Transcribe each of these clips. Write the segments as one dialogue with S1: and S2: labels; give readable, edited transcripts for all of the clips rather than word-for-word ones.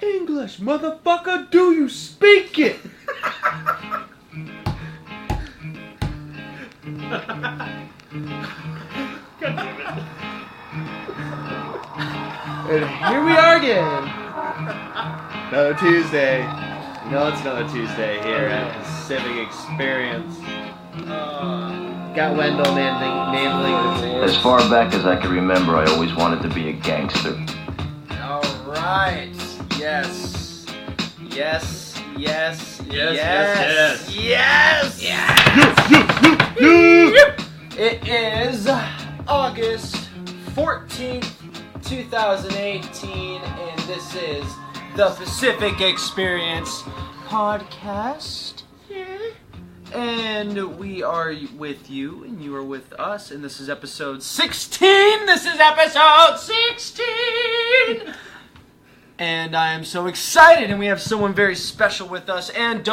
S1: English, motherfucker, do you speak it? And here we are again. Another Tuesday. No, it's another Tuesday here at Pacific Experience. Got Wendell Manling.
S2: As far back as I can remember, I always wanted to be a gangster.
S3: Alright. Yes. Yes. Yes.
S4: Yes,
S3: Yes.
S4: yes,
S3: Yes. It is August 14th, 2018, and this is the Pacific Experience podcast. And we are with you, and you are with us, and this is episode 16! This is episode 16! And I am so excited, and we have someone very special with us, and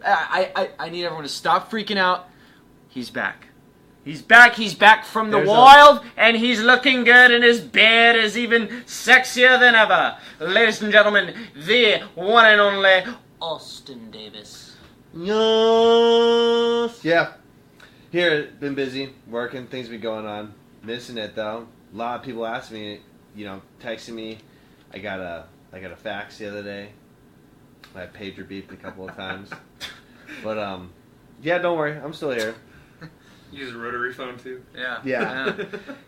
S3: I need everyone to stop freaking out. He's back. He's back from the wild, and he's looking good, and his beard is even sexier than ever. Ladies and gentlemen, the one and only Austin Davis.
S1: Yes. Yeah. Here, been busy, working, things been going on. Missing it though. A lot of people ask me, texting me. I got a fax the other day. My pager beeped a couple of times. But yeah, don't worry, I'm still here.
S4: You use a rotary phone too?
S1: Yeah.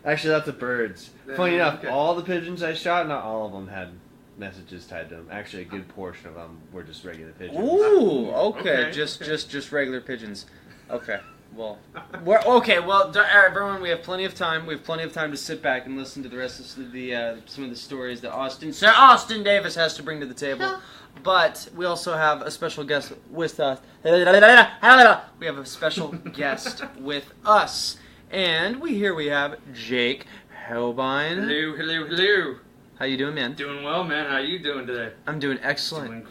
S1: Actually, that's the birds. Funny enough, all the pigeons I shot, not all of them had messages tied to them. Actually, a good portion of them were just regular pigeons.
S3: Ooh, okay. Just regular pigeons. Okay. Well, everyone, we have plenty of time. We have plenty of time to sit back and listen to the rest of some of the stories that Sir Austin Davis has to bring to the table. But we also have a special guest with us. We have a special guest with us, and we have Jake Hohbein.
S4: Hello.
S3: How you doing, man?
S4: Doing well, man. How you doing today?
S3: I'm doing excellent.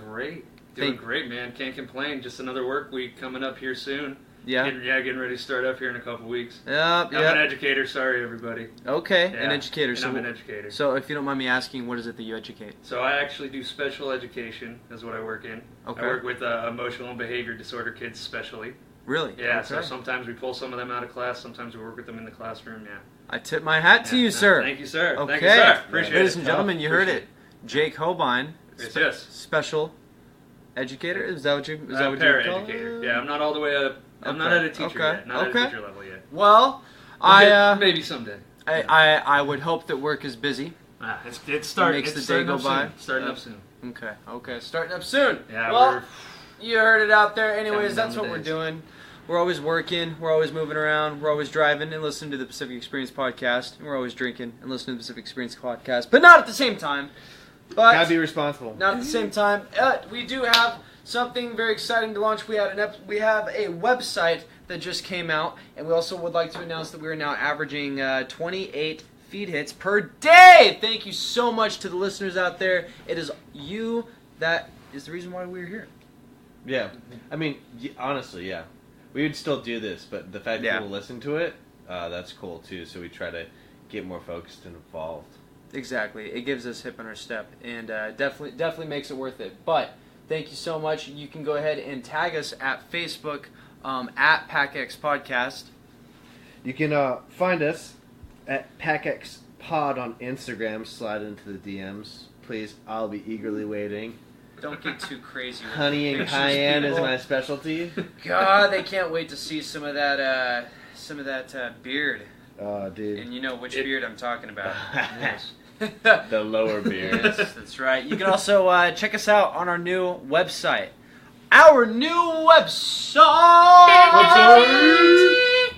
S4: Doing great, man. Can't complain. Just another work week coming up here soon.
S3: Yeah.
S4: Getting ready to start up here in a couple weeks.
S3: Yep.
S4: I'm an educator. Sorry, everybody.
S3: Okay,
S4: Yeah,
S3: an educator.
S4: I'm an educator.
S3: So, if you don't mind me asking, what is it that you educate?
S4: So I actually do special education. Is what I work in.
S3: Okay.
S4: I work with emotional and behavior disorder kids, especially.
S3: Really?
S4: Yeah.
S3: Okay.
S4: So sometimes we pull some of them out of class. Sometimes we work with them in the classroom. Yeah.
S3: I tip my hat to you, sir.
S4: Thank you, sir.
S3: Okay.
S4: Thank you, sir. Appreciate
S3: Ladies
S4: it.
S3: and gentlemen, you heard it. Jake Hohbein.
S4: Yes.
S3: Special educator. Is that what you call it?
S4: Para-educator. Yeah, I'm not all the way up. I'm not at a teacher yet. Not at a teacher level yet.
S3: Well,
S4: maybe someday.
S3: I would hope that work is busy.
S4: It's starting.
S3: Makes the day go by.
S4: Starting up soon.
S3: Okay. Starting up soon.
S4: Yeah.
S3: Well, you heard it out there. Anyways,
S4: Counting
S3: that's
S4: down
S3: what
S4: the
S3: we're
S4: days.
S3: doing. We're always working. We're always moving around. We're always driving and listening to the Pacific Experience podcast. And we're always drinking and listening to the Pacific Experience podcast, but not at the same time. But
S1: Gotta be responsible.
S3: not at the same time. We do have something very exciting to launch. We have a website that just came out, and we also would like to announce that we are now averaging 28 feed hits per day. Thank you so much to the listeners out there. It is you that is the reason why we're here.
S1: Yeah. I mean, honestly, yeah. We would still do this, but the fact that people listen to it, that's cool too. So we try to get more focused and involved.
S3: Exactly. It gives us hip on our step, and definitely makes it worth it. But thank you so much. You can go ahead and tag us at Facebook at PacX Podcast.
S1: You can find us at PacX Pod on Instagram. Slide into the DMs, please. I'll be eagerly waiting.
S3: Don't get too crazy with
S1: Honey and
S3: pictures,
S1: cayenne is
S3: people.
S1: my specialty.
S3: God, they can't wait to see some of that beard.
S1: Oh, dude.
S3: And you know which beard I'm talking about.
S4: Yes.
S1: The lower beard.
S3: Yes, that's right. You can also check us out on our new website. Our new website!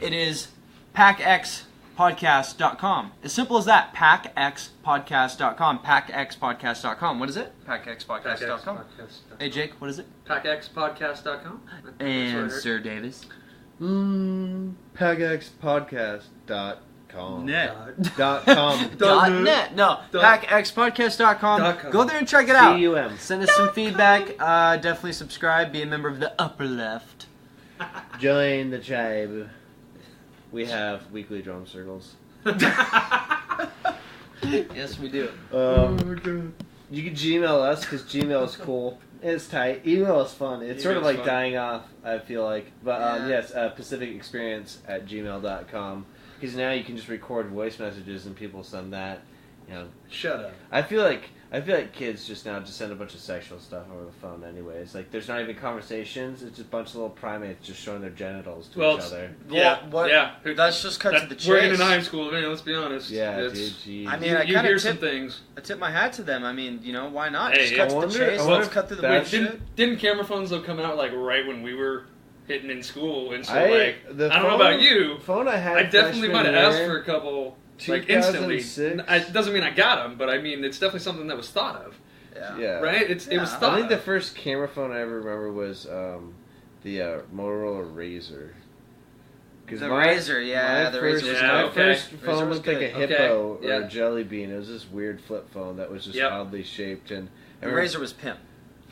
S3: It is PacXpodcast.com. As simple as that. PacXpodcast.com. PacXpodcast.com. What is it? PacXpodcast.com. Hey, Jake, what is it?
S4: PacXpodcast.com.
S3: And Sir Davis.
S1: PacXpodcast.com.
S3: Net.
S1: .com.
S3: .net. No, PacXpodcast.com. Go there and check it out.
S1: CUM.
S3: Send us some feedback. Definitely subscribe. Be a member of the upper left.
S1: Join the tribe. We have weekly drum circles.
S3: Yes, we do.
S1: You can Gmail us because Gmail is cool. It's tight. Email is fun. It's sort of like
S4: fun.
S1: dying off, I feel like. But
S3: Yeah.
S1: yes, pacificexperience@gmail.com. Because now you can just record voice messages and people send that. You know,
S4: Shut up.
S1: I feel like kids just now just send a bunch of sexual stuff over the phone. Anyways, like there's not even conversations. It's just a bunch of little primates just showing their genitals to each other.
S4: Yeah,
S3: What?
S4: yeah.
S3: Let's just cut to the chase.
S4: We're in high school, man. Let's be honest.
S1: Yeah,
S4: It's-
S1: dude. Geez.
S3: I mean,
S4: You,
S3: I
S4: you
S3: kinda
S4: hear some things.
S3: I tip my hat to them. I mean, why not?
S4: Hey,
S3: Just cut
S1: I
S3: to
S1: wonder-
S3: the chase.
S1: I wonder
S3: Let's
S1: if
S3: cut to the
S1: that's-
S3: bullshit.
S4: Didn't camera phones though come out like right when we were hitting in school? And so
S1: The
S4: I don't know
S1: phone-
S4: about you.
S1: Phone I had.
S4: I definitely
S1: freshman
S4: might have asked
S1: year,
S4: for a couple like instantly.
S1: 2006.
S4: It doesn't mean I got them, but I mean it's definitely something that was thought of,
S1: Yeah.
S4: right? It was
S3: Yeah.
S4: thought
S1: I think the
S4: of.
S1: first camera phone I ever remember was the Motorola Razor. 'Cause
S3: The
S1: my-
S3: Razor, yeah,
S1: my
S3: the
S1: first,
S3: Razor was
S4: Yeah,
S1: my
S3: good.
S4: okay.
S1: first
S3: Razor
S1: phone
S3: was
S1: looked like a
S3: good.
S1: hippo
S4: Okay,
S1: or a
S4: yeah.
S1: jelly bean. It was this weird flip phone that was just
S4: Yep.
S1: oddly shaped. And
S3: The Razor was pimp.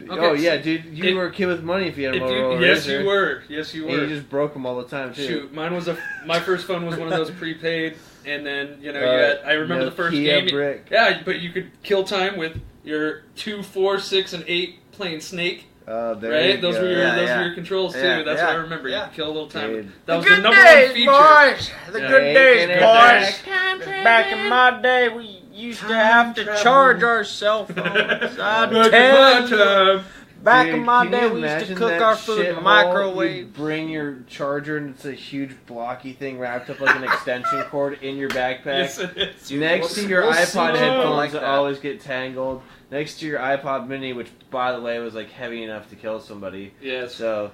S1: Oh
S4: Okay,
S1: yeah,
S4: so
S1: dude, you were a kid with money if you had a
S4: If you,
S1: Motorola
S4: yes,
S1: Razor.
S4: you were. Yes, you
S1: And
S4: were.
S1: you just broke them all the time too.
S4: Shoot, mine was my first phone was one of those prepaid, and then you
S1: Uh,
S4: had. I remember the first
S1: Nokia
S4: game.
S1: brick.
S4: Yeah, but you could kill time with your 2, 4, 6, and 8 playing Snake.
S1: There
S4: Right,
S1: you
S4: those
S1: go.
S4: were your
S3: Yeah.
S4: your controls too.
S3: Yeah,
S4: That's
S3: yeah,
S4: what I remember.
S3: yeah.
S4: You could kill a little time.
S1: Dude.
S4: That was
S3: the
S4: the
S3: good
S4: number
S3: days,
S4: one feature.
S3: boys. The
S1: Yeah.
S3: good days,
S1: Good
S3: boys.
S1: days.
S3: Back in my day, we used to have to charge our cell phones. I
S4: Back in
S3: tell
S4: my
S3: you.
S4: time.
S3: Back
S1: Dude,
S3: in my
S1: can you
S3: day, we used to
S1: imagine
S3: cook
S1: that
S3: our food in
S1: shithole?
S3: the microwave.
S1: You bring your charger and it's a huge blocky thing wrapped up like an extension cord in your backpack.
S4: Yes, it is.
S1: Next to your
S3: we'll see
S1: iPod
S3: people
S1: headphones
S3: like
S1: that
S3: that.
S1: always get tangled. Next to your iPod Mini, which by the way was like heavy enough to kill somebody.
S4: Yes.
S1: So,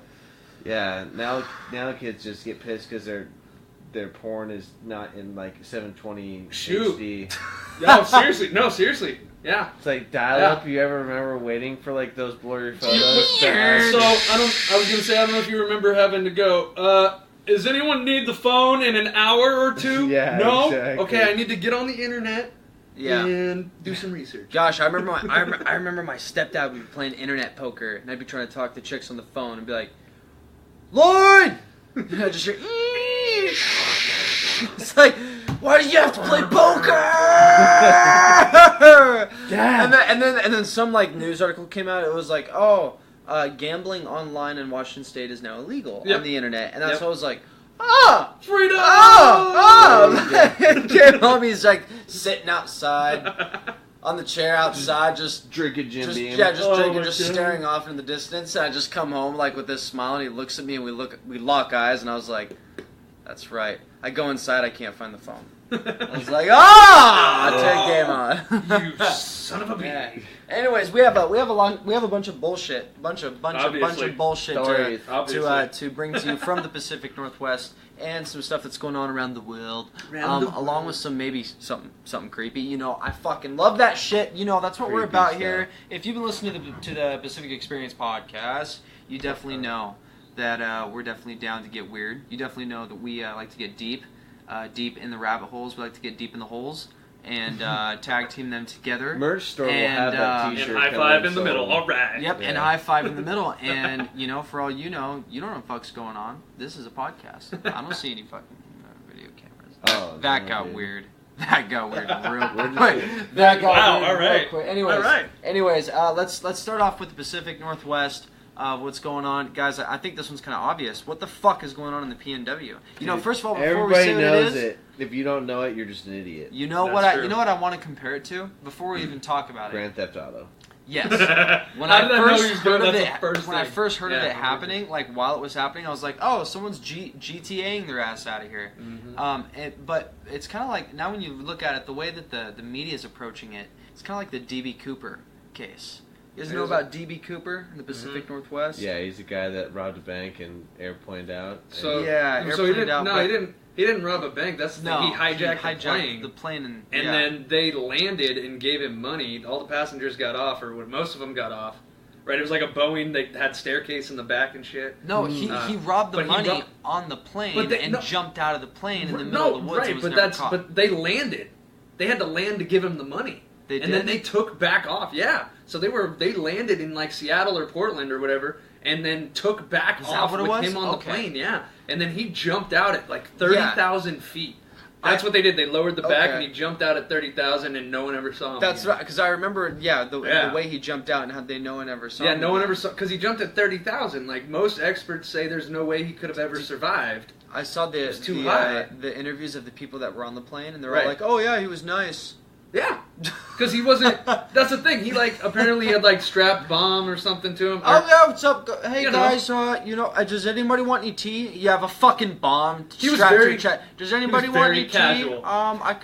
S1: yeah, now kids just get pissed because their porn is not in like 720
S4: Shoot.
S1: HD.
S4: No, seriously. No, seriously. Yeah.
S1: It's like dial up. You ever remember waiting for like those blurry photos?
S4: So I was gonna say I don't know if you remember having to go. Does anyone need the phone in an hour or two?
S1: Yeah,
S4: No.
S1: exactly.
S4: Okay, I need to get on the internet
S3: Yeah.
S4: and do some research.
S3: Gosh, I remember I remember my stepdad would be playing internet poker, and I'd be trying to talk to chicks on the phone and be like, Lloyd! And I'd just hear, it's like, why do you have to play poker?
S1: Yeah.
S3: And then some like news article came out. It was like, oh, gambling online in Washington State is now illegal
S4: Yep.
S3: on the internet, and that's
S4: Yep.
S3: what I was like, ah.
S4: Freedom!
S3: Oh! Came home, he's like sitting outside on the chair outside, just
S1: Drinking Jim Beam.
S3: drinking,
S4: my
S3: just
S4: God.
S3: staring off in the distance. And I just come home like with this smile, and he looks at me, and we lock eyes, and I was like, "That's right." I go inside, I can't find the phone. I was like, "Ah!" I take game on.
S4: You son of a bee.
S3: Yeah. Anyways, we have a bunch of bullshit, bunch of
S4: Obviously.
S3: bullshit
S1: Stories.
S4: Obviously.
S3: to bring to you from the Pacific Northwest, and some stuff that's going on around the world, along with some maybe something creepy. You know, I fucking love that shit. You know, that's what we're
S1: Creepy
S3: about
S1: stuff.
S3: here. If you've been listening to the Pacific Experience podcast, you definitely know that we're definitely down to get weird. You definitely know that we like to get deep in the rabbit holes. We like to get deep in the holes and tag team them together.
S1: Merch store will
S3: And,
S1: have that
S4: And
S1: T-shirt.
S4: high
S1: coming
S4: five in the
S1: so-
S4: middle. All right.
S3: Yep, and
S1: Yeah.
S3: high five in the middle. And, you know, for all you don't know what the fuck's going on. This is a podcast. I don't see any fucking video cameras.
S1: Oh,
S3: That
S1: no,
S3: got
S1: dude.
S3: weird. That got weird real
S1: We're just-
S3: quick. That got
S4: Wow,
S3: weird
S4: all right.
S3: real quick. Anyways,
S4: All right.
S3: let's start off with the Pacific Northwest. What's going on, guys? I think this one's kind of obvious. What the fuck is going on in the PNW? You know, first of all, before
S1: Everybody
S3: we say what
S1: knows
S3: it is,
S1: it. If you don't know it, you're just an idiot.
S3: you know
S4: That's
S3: what I
S4: true.
S3: you know what I want to compare it to before we even talk about it.
S1: Grand Theft Auto.
S3: Yes. When
S4: How
S3: I
S4: did I know
S3: first
S4: he was
S3: heard
S4: going-
S3: of
S4: that's
S3: it,
S4: the first
S3: when I
S4: thing.
S3: first heard of
S4: Yeah.
S3: it happening, like while it was happening, I was like, "Oh, someone's GTAing their ass out of here." But it's kind of like now when you look at it, the way that the media is approaching it, it's kind of like the DB Cooper case. You guys know
S4: Is
S3: about DB Cooper in the Pacific Northwest?
S1: Yeah, he's the guy that robbed a bank and airplaned out.
S4: So
S3: Yeah,
S4: so he
S3: airplaned
S4: didn't.
S3: out,
S4: No,
S3: but-
S4: he didn't rob a bank. That's the
S3: No,
S4: thing. He hijacked
S3: the plane and
S4: And
S3: yeah.
S4: then they landed and gave him money. All the passengers got off, or most of them got off. Right? It was like a Boeing. They had staircase in the back and shit.
S3: No, he robbed the
S4: but he
S3: money
S4: robbed-
S3: on the plane
S4: But they-
S3: and
S4: no-
S3: jumped out of the plane in the middle
S4: No,
S3: of the woods.
S4: right?
S3: and was
S4: But
S3: never
S4: that's
S3: caught.
S4: but they landed. They had to land to give him the money.
S3: They
S4: and then
S3: did?
S4: they took back off. Yeah. So they landed in like Seattle or Portland or whatever, and then took back
S3: Is that
S4: off
S3: what it
S4: with
S3: was?
S4: him on
S3: Okay.
S4: the plane. Yeah. And then he jumped out at like 30,000 feet. That's what they did. They lowered the back,
S3: Okay.
S4: and he jumped out at 30,000, and no one ever saw him.
S3: That's
S4: again.
S3: right, because I remember, the way he jumped out and how no one ever saw him.
S4: Yeah, no one ever saw, because he jumped at 30,000. Like, most experts say there's no way he could have ever survived.
S3: I saw
S4: was too high.
S3: the interviews of the people that were on the plane, and they're
S4: Right.
S3: all like, "Oh yeah, he was nice."
S4: Yeah, because he wasn't. That's the thing. He apparently had strapped bomb or something to him.
S3: Oh yeah, what's up? Hey
S4: You know.
S3: guys, does anybody want any tea? You have a fucking bomb
S4: He was
S3: strapped to
S4: very-
S3: your chest. Does anybody want
S4: very
S3: any
S4: casual.
S3: tea? I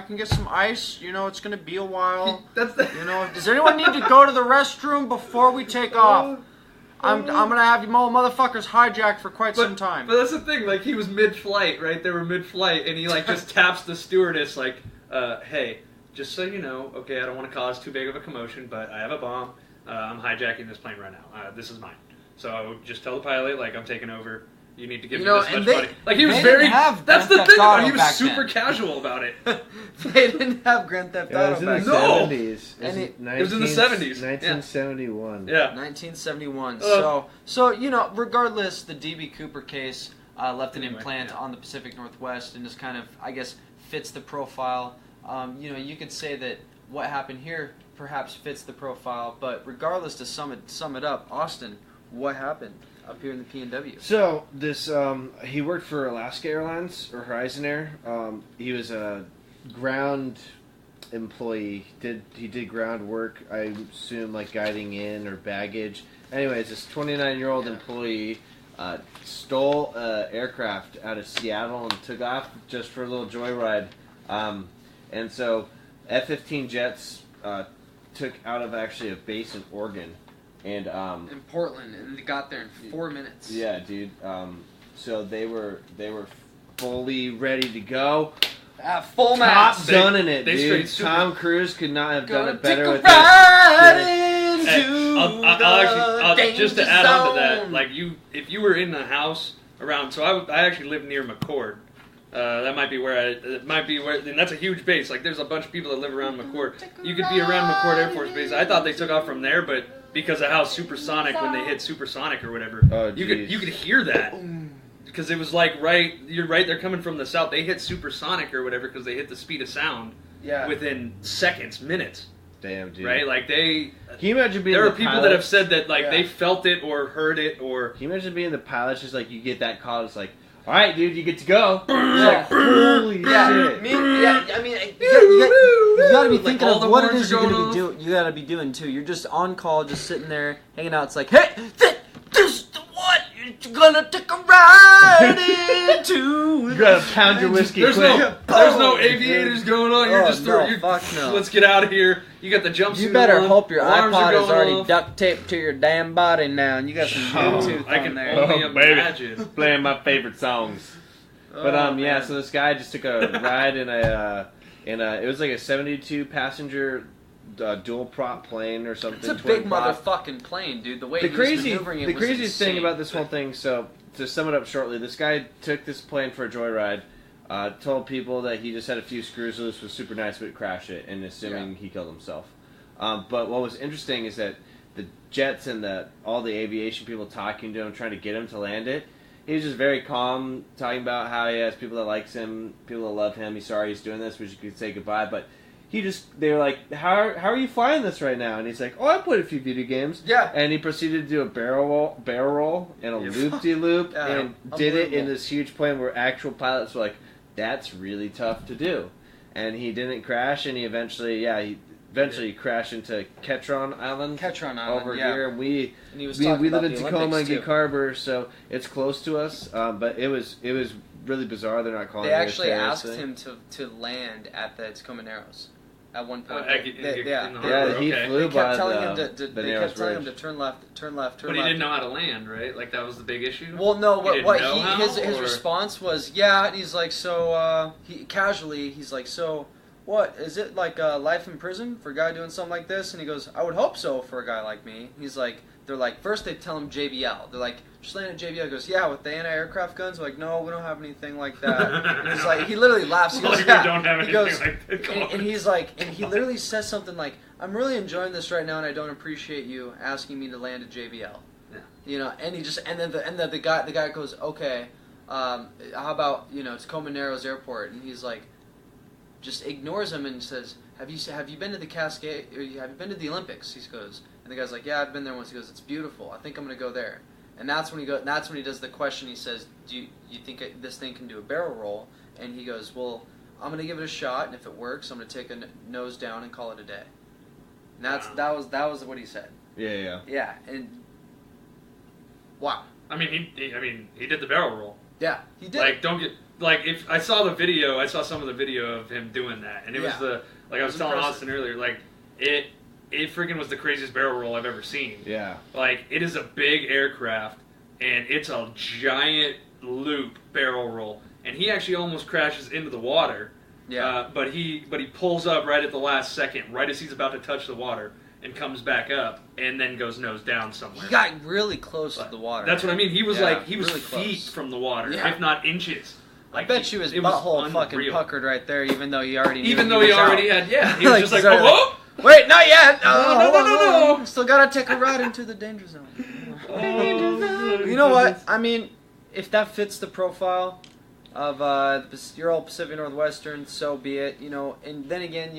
S3: can get some ice. It's gonna be a while.
S4: That's the.
S3: Does anyone need to go to the restroom before we take off? I'm gonna have you motherfuckers hijacked for quite some time.
S4: But that's the thing. He was mid-flight, right? They were mid-flight, and he just taps the stewardess hey. Just so you know, okay, I don't want to cause too big of a commotion, but I have a bomb. I'm hijacking this plane right now. This is mine. So just tell the pilot, I'm taking over. You need to give me this much money. He was
S3: they
S4: very.
S3: didn't have
S4: That's the
S3: Grand
S4: thing.
S3: Theft Auto
S4: He was
S3: back
S4: super
S3: then.
S4: casual about it.
S3: They didn't have Grand Theft
S1: Yeah, it
S3: Auto
S1: was in
S3: back
S1: the
S3: then.
S4: No.
S1: 70s.
S4: It was in the 70s.
S1: 1971.
S4: Yeah.
S3: 1971.
S4: Uh.
S3: So regardless, the DB Cooper case left an
S4: Anyway,
S3: implant
S4: yeah.
S3: on the Pacific Northwest and just kind of, I guess, fits the profile. You could say that what happened here perhaps fits the profile, but regardless, to sum it up, Austin, what happened up here in the PNW?
S1: So this he worked for Alaska Airlines or Horizon Air. He was a ground employee. He did ground work, I assume, guiding in or baggage. Anyways, this 29-year-old employee stole aircraft out of Seattle and took off just for a little joyride. And so F-15 jets took out of actually a base in Oregon. And
S3: In Portland, and they got there in 4 minutes.
S1: yeah, dude. So they were fully ready to go.
S3: Full
S1: Top
S3: mass.
S1: gunning it,
S4: they
S1: dude.
S4: straight
S1: Tom Cruise could not have done
S3: Gonna
S1: it better
S3: take a
S1: with
S3: ride
S1: this.
S3: into
S4: I'll
S3: the
S4: just to
S3: danger
S4: add on to
S3: zone.
S4: that, if you were in the house around, so I actually live near McCord. That might be where and that's a huge base. There's a bunch of people that live around McCord. You could be around McCord Air Force Base. I thought they took off from there, but because of how supersonic, when they hit supersonic or whatever,
S1: Oh,
S4: you
S1: geez.
S4: could hear that. Because it was you're right, they're coming from the south. They hit supersonic or whatever because they hit the speed of sound within seconds, minutes.
S1: Damn, dude.
S4: Right?
S1: Can you imagine being
S4: There are
S1: the
S4: people
S1: pilot?
S4: that have said that they felt it or heard it or
S1: Can you imagine being the pilot? Just you get that call, it's all right, dude, you get to go.
S3: Yeah.
S1: Holy shit.
S3: I mean, you gotta be thinking
S4: all
S3: of
S4: the
S3: what it
S4: horns
S3: is
S4: are
S3: you're gonna
S4: going
S3: be doing. You gotta be doing too. You're just on call, just sitting there, hanging out. It's hey, this is the one. You're gonna take a ride into.
S1: You gotta pound your whiskey
S4: There's
S1: quick.
S4: no aviators going on. You're just throwing.
S3: Fuck no.
S4: Let's get out of here. You got the jumpsuit.
S3: You better
S4: on,
S3: hope your
S4: alarms are
S3: iPod is
S4: going
S3: already
S4: off.
S3: duct taped to your damn body now, and you got some Bluetooth
S4: I
S3: on
S4: can
S3: there.
S4: only
S1: Oh, baby.
S4: imagine.
S1: Playing my favorite songs. But yeah, so this guy just took a ride in it was a 72 passenger dual prop plane or something.
S3: It's a
S1: twin
S3: big
S1: prop.
S3: motherfucking plane, dude. The way
S1: The
S3: he was
S1: crazy,
S3: maneuvering it
S1: the
S3: was
S1: craziest thing
S3: insane.
S1: about this whole thing. So to sum it up shortly, this guy took this plane for a joyride. Told people that he just had a few screws loose, was super nice, but crashed it, and assuming he killed himself. But what was interesting is that the jets and all the aviation people talking to him, trying to get him to land it, he was just very calm, talking about how he has people that likes him, people that love him. He's sorry he's doing this, wish he could say goodbye, but they were like, how are you flying this right now? And he's like, I played a few video games.
S3: Yeah.
S1: And he proceeded to do a barrel roll and a loop-de-loop
S3: Yeah,
S1: and did it in
S3: unbelievable.
S1: this huge plane where actual pilots were like, that's really tough to do. And he didn't crash, and he eventually crashed into Ketron Island. Over here, and we
S3: And he was
S1: we
S3: talking
S1: live
S3: about
S1: in
S3: the
S1: Tacoma and
S3: Olympics,
S1: Gig
S3: too.
S1: Harbor, so it's close to us. But it was really bizarre. They're not calling.
S3: They
S1: it a
S3: actually
S1: terrorist
S3: asked
S1: thing.
S3: him to land at the Tacoma Narrows at one point.
S4: Yeah,
S1: he
S4: okay.
S1: flew
S3: They
S1: by
S3: kept telling
S1: the,
S3: him to.
S1: the
S3: They
S1: Narrows
S3: kept telling him
S1: Bridge.
S3: to turn left, turn left, turn
S4: But
S3: left.
S4: he didn't know how to land, right? That was the big issue.
S3: Well, no.
S4: He didn't
S3: What
S4: know how,
S3: his
S4: or-
S3: response was, yeah. And he's like, so he's like, so what is it like? Life in prison for a guy doing something like this? And he goes, I would hope so for a guy like me. He's like, they're like, first they tell him JBL. They're like, just land at JBL. He goes, yeah, with the anti-aircraft guns. We're like, no, we don't have anything like that. And he's like, he literally laughs. He goes,
S4: Like, we
S3: yeah.
S4: don't have
S3: He
S4: anything
S3: goes,
S4: like that. Come on.
S3: and he's like, and he literally says something like, I'm really enjoying this right now, and I don't appreciate you asking me to land at JBL.
S4: Yeah.
S3: And he just, and then the guy goes, okay, how about, Tacoma Narrows Airport? And he's like, just ignores him and says, have you been to the Cascade, or have you been to the Olympics? He goes, and the guy's like, yeah, I've been there once. He goes, it's beautiful. I think I'm going to go there. And that's when he does the question. He says, do you think this thing can do a barrel roll? And he goes, well, I'm going to give it a shot, and if it works, I'm going to take a nose down and call it a day. And that was what he said.
S1: Yeah.
S3: Yeah, and wow.
S4: I mean, he did the barrel roll.
S3: Yeah, he did.
S4: If I saw some of the video of him doing that, and it was I was telling Austin earlier, it freaking was the craziest barrel roll I've ever seen.
S1: Yeah.
S4: It is a big aircraft, and it's a giant loop barrel roll, and he actually almost crashes into the water.
S3: Yeah.
S4: But he pulls up right at the last second, right as he's about to touch the water, and comes back up, and then goes nose down somewhere.
S3: He got really close to the water.
S4: That's what I mean. He was he was
S3: really
S4: feet
S3: close
S4: from the water,
S3: Yeah.
S4: if not inches.
S3: I bet you his
S4: it was
S3: butthole fucking
S4: unreal.
S3: puckered right there, even though he already knew
S4: Even
S3: he
S4: though
S3: was
S4: he already
S3: out.
S4: had, he was just like,
S3: sorry,
S4: whoa!
S3: Wait, not yet!
S4: No.
S3: Still gotta take a ride into the danger zone. You know what? I mean, if that fits the profile of your old Pacific Northwestern, so be it. And then again,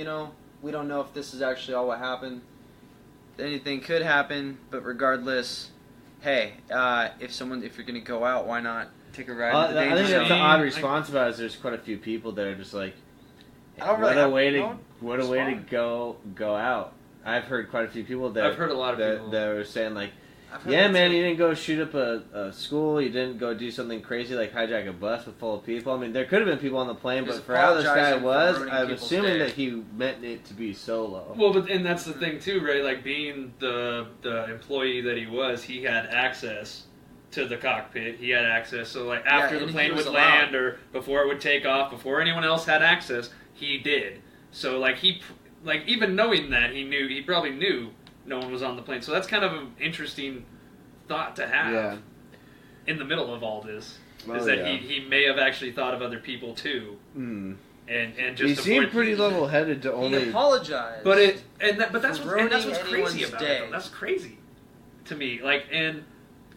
S3: we don't know if this is actually all what happened. Anything could happen, but regardless, hey, if you're gonna go out, why not take a ride into the
S1: I
S3: danger
S1: think
S3: zone?
S1: that's the odd response about it. Is there's quite a few people that are just like,
S3: I don't really
S1: what a way to go out. I've heard quite a few people that
S4: I've heard a lot of people
S1: that were saying like,
S3: I've heard
S1: yeah,
S3: that
S1: man,
S3: too.
S1: you didn't go shoot up a school. You didn't go do something crazy like hijack a bus full of people. I mean, there could have been people on the plane,
S3: He's
S1: but for how this guy
S3: apologizing for
S1: was,
S3: ruining
S1: I'm
S3: people's
S1: assuming
S3: day.
S1: that he meant it to be solo.
S4: Well, and that's the thing too, right? Being the employee that he was, he had access to the cockpit. He had access. So after the
S3: and
S4: plane
S3: he was
S4: would
S3: allowed.
S4: land or before it would take off, before anyone else had access, he did. So he even knowing that, he probably knew no one was on the plane. So that's kind of an interesting thought to have in the middle of all this. Is that he may have actually thought of other people too.
S1: Mm.
S4: And
S1: He
S4: just
S1: seemed pretty level-headed to
S3: He
S1: only.
S3: apologized.
S4: But that's
S3: for
S4: what's
S3: ruining
S4: crazy
S3: anyone's
S4: about
S3: day.
S4: it. Though. That's crazy to me. And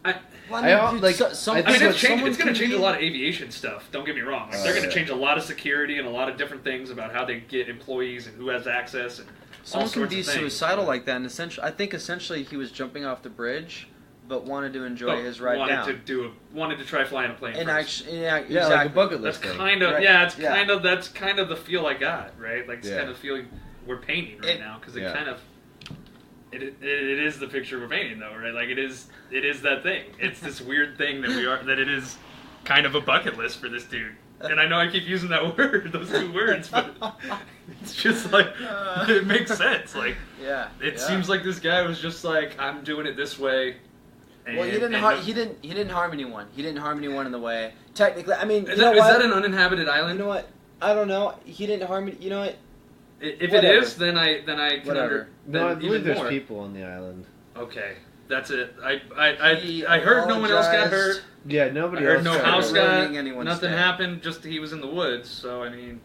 S4: I
S1: I think
S4: it's
S1: what
S4: going to
S1: someone
S4: change a lot of aviation stuff. Don't get me wrong. They're going to
S1: yeah.
S4: change a lot of security and a lot of different things about how they get employees and who has access and all
S3: Someone can
S4: sorts
S3: be
S4: of things.
S3: suicidal like that, and I think essentially he was jumping off the bridge, but wanted to enjoy his ride down.
S4: Wanted to try flying a plane
S3: And
S4: first.
S3: actually, yeah,
S1: Yeah,
S3: exactly.
S1: like a bucket
S4: That's
S1: list thing.
S4: kind of
S3: Right.
S4: that's kind of the feel I got, right? It's
S1: Yeah.
S4: kind of feeling we're painting right now because it
S1: Yeah.
S4: kind of it is the picture we're painting though, right? It is that thing. It's this weird thing that it is kind of a bucket list for this dude. And I know I keep using that word, those two words, but it's just it makes sense. It seems like this guy was just I'm doing it this way.
S3: Well, he didn't harm anyone. He didn't harm anyone in the way. Technically, I mean,
S4: Is that an uninhabited island?
S3: You know what? I don't know. He didn't harm. You know what?
S4: If
S3: Whatever.
S4: it is, then I can
S3: Whatever.
S1: No, I
S4: then
S1: believe
S4: even
S1: there's
S4: more.
S1: people on the island.
S4: Okay, that's it. I heard no one else got hurt.
S1: Yeah,
S4: I
S1: nobody
S4: heard
S1: else.
S4: no
S1: got
S4: house
S1: hurt.
S3: ruining
S4: got
S3: anyone's
S4: nothing
S3: day.
S4: happened. Just he was in the woods. So I mean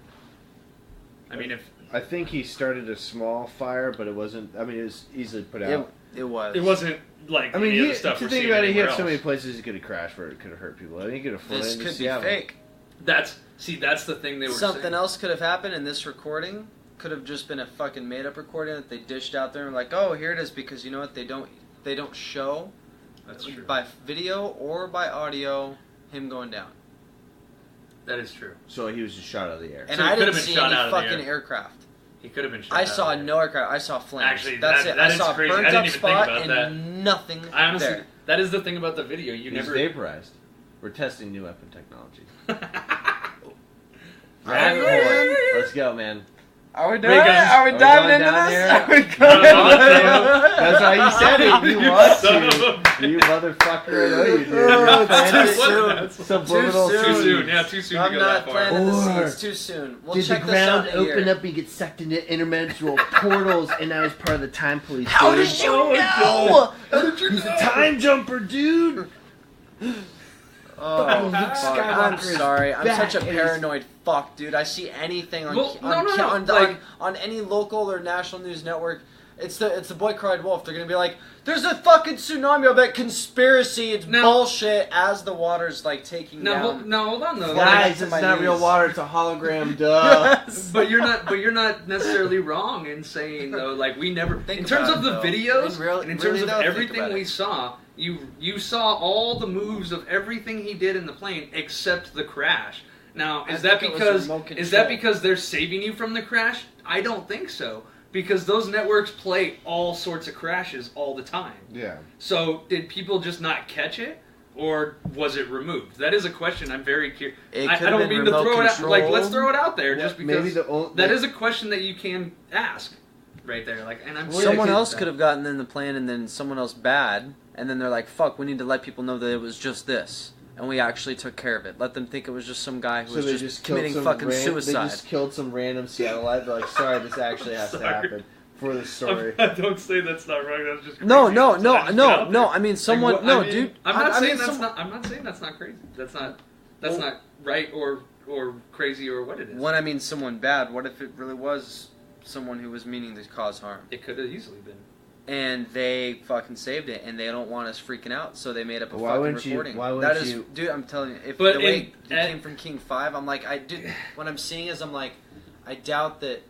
S4: if
S1: I think he started a small fire, but it wasn't. I mean, it was easily put out.
S3: It was.
S4: it wasn't
S1: I mean,
S4: any of the stuff
S1: to
S4: we're
S1: think
S4: seeing
S1: about it, he
S4: anywhere
S1: had so many
S4: else.
S1: places he could have crashed where it could have hurt people. I think he could have flown
S3: This
S1: into
S3: could be
S1: Seattle.
S3: fake.
S4: That's the thing they were
S3: Something
S4: saying.
S3: else could have happened, and this recording could have just been a fucking made-up recording that they dished out there and like, oh, here it is, because you know what? They don't show
S4: That's true.
S3: by video or by audio him going down.
S4: That is true.
S1: So he was just shot out of the air.
S3: And
S4: So he
S3: I
S4: could
S3: didn't
S4: have been
S3: see
S4: shot
S3: any
S4: out of the
S3: fucking
S4: air.
S3: aircraft.
S4: He could have been shot.
S3: I
S4: out
S3: saw
S4: of the air.
S3: no aircraft. I saw flames.
S4: Actually,
S3: that's
S4: that
S3: it. I
S4: is
S3: saw
S4: crazy.
S3: a
S4: I
S3: burnt
S4: didn't
S3: up
S4: even
S3: spot
S4: think about
S3: and nothing
S4: I honestly,
S3: there.
S4: that is the thing about the video. You
S1: He was
S4: never.
S1: vaporized. We're testing new weapon technology.
S3: Man.
S1: Let's go, man.
S3: Are we
S4: doing it? Are
S3: we
S1: we
S3: diving
S1: going
S3: into
S1: down
S3: this?
S1: here?
S3: Are we
S4: No, no,
S1: That's why you said it. You want
S4: Son of a
S1: to. You motherfucker. I know you do.
S3: Oh, it's too
S1: Planted
S3: soon.
S1: Subliminal
S3: Too
S4: Too
S1: seeds.
S4: soon. Yeah, too soon
S3: I'm
S4: to go
S3: not
S4: that far.
S3: planting the
S1: Or
S3: seeds too soon. We'll
S1: Did
S3: check
S1: the
S3: this
S1: ground
S3: out in a year.
S1: open up and get sucked into interdimensional portals, and I was part of the time police?
S3: How
S1: dude?
S3: did you know?
S1: He's a time jumper, dude.
S3: Oh,
S1: Fucking Luke
S3: fuck. I'm
S1: Skywalker is
S3: sorry. I'm
S1: back,
S3: such a
S1: and he's-
S3: paranoid fuck, dude. I see anything on
S4: Well,
S3: on,
S4: no,
S3: on,
S4: like-
S3: on any local or national news network. It's the boy cried wolf. They're gonna be like, there's a fucking tsunami of that conspiracy. It's bullshit. As the water's like taking down.
S4: No, hold on though.
S1: Guys, it's not real water. It's a hologram. Duh.
S4: But you're not necessarily wrong in saying though. Like we never, in terms of the videos, and in terms of everything we saw, you saw all the moves of everything he did in the plane except the crash. Now, is that because they're saving you from the crash? I don't think so. Because those networks play all sorts of crashes all the time. Yeah. So did people just not catch it, or was it removed? That is a question. I'm very curious. I don't mean to throw it out. Like, let's throw it out there, just because that is a question that you can ask, right there. Like, and
S3: someone else could have gotten in the plane, and then someone else bad, and then they're like, "Fuck, we need to let people know that it was just this." And we actually took care of it. Let them think it was just some guy who was just committing fucking suicide.
S1: They just killed some random Seattleite. They're like, sorry, this actually has to happen for the story.
S4: Don't say that's not right. That's just crazy.
S3: No. I mean, someone. Dude.
S4: I'm not saying that's not crazy. That's not right or crazy or what it is.
S3: When I mean someone bad, what if it really was someone who was meaning to cause harm?
S4: It could have easily been.
S3: And they fucking saved it, and they don't want us freaking out, so they made up a
S1: why
S3: fucking recording.
S1: Why wouldn't you?
S3: Dude, I'm telling you, if the way it came from King 5, I'm like, what I'm seeing is, I'm like, I doubt that,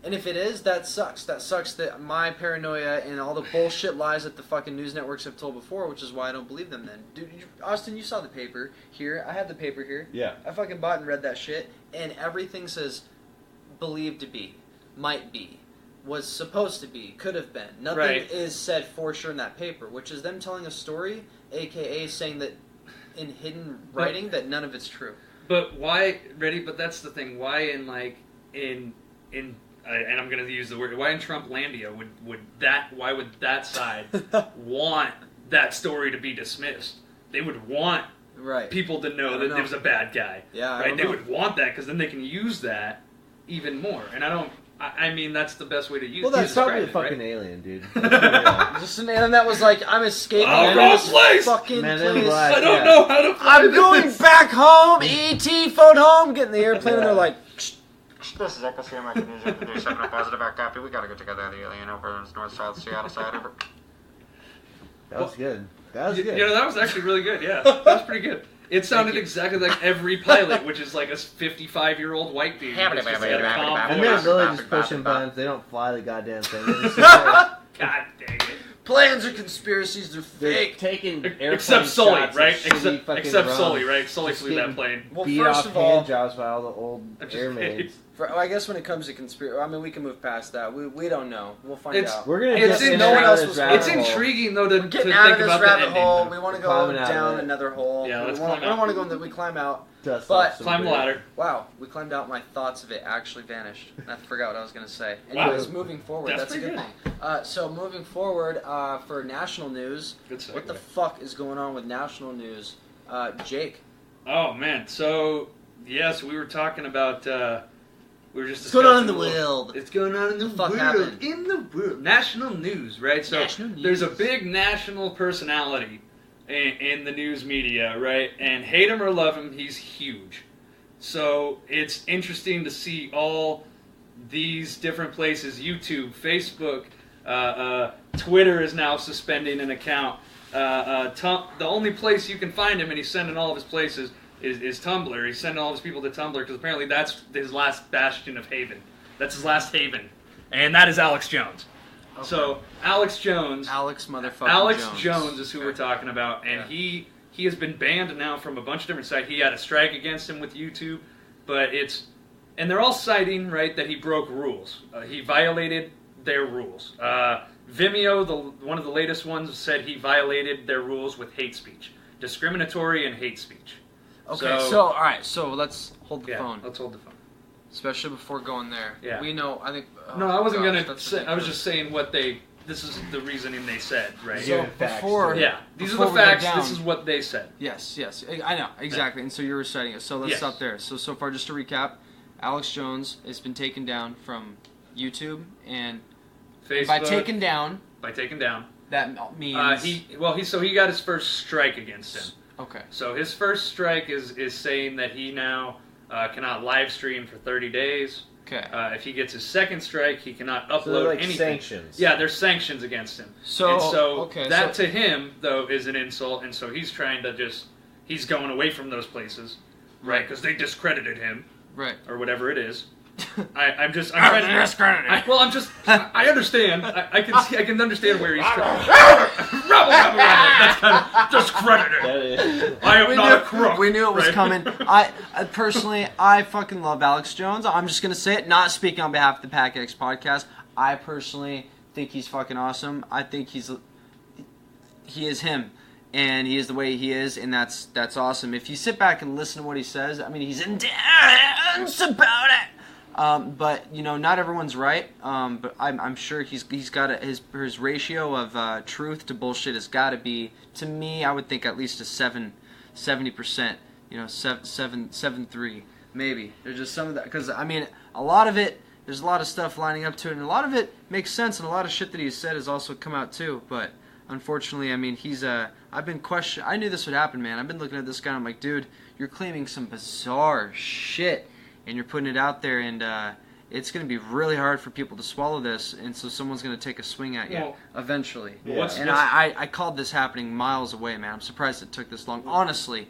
S3: and if it is, that sucks. That sucks that my paranoia and all the bullshit lies that the fucking news networks have told before, which is why I don't believe them then. Dude, Austin, you saw the paper here. I have the paper here.
S1: Yeah.
S3: I fucking bought and read that shit, and everything says, believed to be, might be, was supposed to be, could have been. Nothing is said for sure in that paper, which is them telling a story, aka saying that in hidden writing that none of it's true.
S4: But why? But that's the thing. Why and I'm going to use the word. Why in Trumplandia why would that side want that story to be dismissed? They would want people to know that there was a bad guy.
S3: Yeah,
S4: right. They would want that because then they can use that even more. And I mean, that's the best way to use it.
S1: Well, that's probably a fucking alien, dude.
S3: Just an alien that was like, I'm escaping
S4: wrong place!
S3: Fucking place.
S4: I don't know how to fly
S3: I'm going back home, E.T. phone home, get in the airplane, and they're like,
S5: this is Echo CM, I can use it to do 7 positive back copy. We gotta go together the alien over north south Seattle side over.
S1: That was good. That was good.
S4: You know, that was actually really good, yeah. That was pretty good. It sounded exactly like every pilot, which is like a 55-year-old white dude.
S1: And they're really just pushing buttons. They don't fly the goddamn thing.
S4: God dang it.
S3: Plans are conspiracies, they're fake.
S1: Taking airplane
S4: except Sully,
S1: shots
S4: right?
S1: Except
S4: Sully, right? Sully flew that plane.
S3: Well,
S1: beat
S3: first
S1: off
S3: of all,
S1: hand jobs by all the old air maids.
S3: I guess when it comes to conspiracy, I mean, we can move past that. We don't know. We'll find out.
S1: We're gonna
S4: it's intriguing though to think
S3: out of
S4: about
S3: this rabbit
S4: the
S3: hole.
S4: ending.
S3: We want to go down another hole.
S4: Yeah, let's
S3: climb out. We don't want to go in that. We climb out.
S1: But
S4: climb the ladder.
S3: Wow, we climbed out. My thoughts of it actually vanished. I forgot what I was going to say. Anyways, moving forward, that's a good thing. So moving forward for national news, what the fuck is going on with national news? Jake.
S4: Oh man, so yes, we were talking about. We were just
S3: what's going on in the world?
S4: It's going on in the world.
S3: Happened?
S4: In the world. National news, right? So there's a big national personality in the news media, right? And hate him or love him, he's huge. So it's interesting to see all these different places. YouTube, Facebook, Twitter is now suspending an account. The only place you can find him, and he's sending all of his places, is Tumblr. He's sending all of his people to Tumblr because apparently that's his last bastion of haven. That's his last haven. And that is Alex Jones. Okay. So Alex Jones is who we're talking about, and he has been banned now from a bunch of different sites. He had a strike against him with YouTube, and they're all citing that he broke rules. He violated their rules. Vimeo, one of the latest ones, said he violated their rules with hate speech, discriminatory and hate speech.
S3: Okay, so all right, so let's hold the phone.
S4: Let's hold the phone.
S3: Especially before going there.
S4: Yeah.
S3: We know, I think...
S4: no, I wasn't going to say... I was just saying this is the reasoning they said, right?
S3: So before...
S4: Yeah, these are the facts, this is what they said.
S3: Yes, I know, exactly, and so you're reciting it. So let's stop there. So far, just to recap, Alex Jones has been taken down from YouTube, and
S4: Facebook,
S3: by taken down, that means...
S4: he got his first strike against him.
S3: Okay.
S4: So his first strike is saying that he now cannot live stream for 30 days.
S3: Okay.
S4: If he gets his second strike, he cannot upload
S1: So they're like
S4: anything.
S1: sanctions.
S4: Yeah, there's sanctions against him.
S3: So
S4: That to him though is an insult, and so he's trying to he's going away from those places, right? Because they discredited him,
S3: right,
S4: or whatever it is. I'm trying to discredit. I understand. I can understand where he's trying. Rabble. That's kind of discredited. I am not a crook.
S3: We knew it was coming. I personally, I fucking love Alex Jones. I'm just gonna say it, not speaking on behalf of the PacX podcast. I personally think he's fucking awesome. I think he is him, and he is the way he is, and that's awesome. If you sit back and listen to what he says, I mean, he's intense about it. But not everyone's right. But I'm sure he's got his ratio of truth to bullshit has got to be, to me, I would think at least a 70%. 7.3 maybe. There's just some of that because I mean a lot of it. There's a lot of stuff lining up to it, and a lot of it makes sense, and a lot of shit that he's said has also come out too. But unfortunately, I mean I've been questioning. I knew this would happen, man. I've been looking at this guy. And I'm like, dude, you're claiming some bizarre shit. And you're putting it out there, and it's going to be really hard for people to swallow this, and so someone's going to take a swing at you eventually.
S1: Yeah.
S3: I called this happening miles away, man. I'm surprised it took this long. Honestly,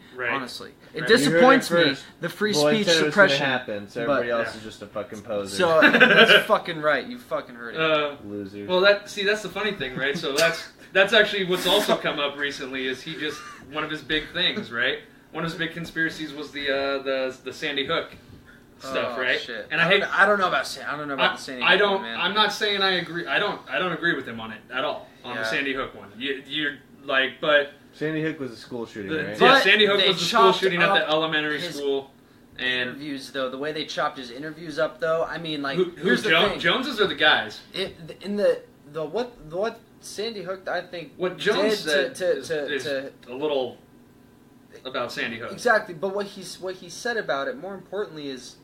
S3: it
S1: Disappoints
S3: disappoints me. The free speech suppression
S1: happen, so everybody else is just a fucking poser.
S3: So that's fucking right. You fucking heard it.
S1: Losers.
S4: Well, that's the funny thing, right? So that's actually what's also come up recently is he just one of his big things, right? One of his big conspiracies was the Sandy Hook stuff, right?
S3: Shit.
S4: And
S3: I don't know about the Sandy Hook one, man.
S4: I'm not saying I agree. I don't agree with him on it at all on the Sandy Hook one. You're like, but
S1: Sandy Hook was a school shooting, right?
S4: Yeah, Sandy Hook was the school shooting at the elementary school. And
S3: interviews though, the way they chopped his interviews up though, I mean, like
S4: who's Joneses are the guys.
S3: In the what Sandy Hook, I think
S4: what Jones
S3: did
S4: said is a little about Sandy Hook.
S3: Exactly, but what he said about it, more importantly, is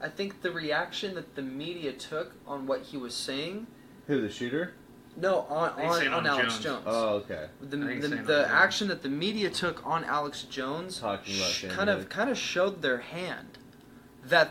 S3: I think the reaction that the media took on what he was saying.
S1: Who, the shooter?
S3: No, on Alex Jones.
S1: Oh, okay.
S3: The action that the media took on Alex Jones kind of showed their hand. That,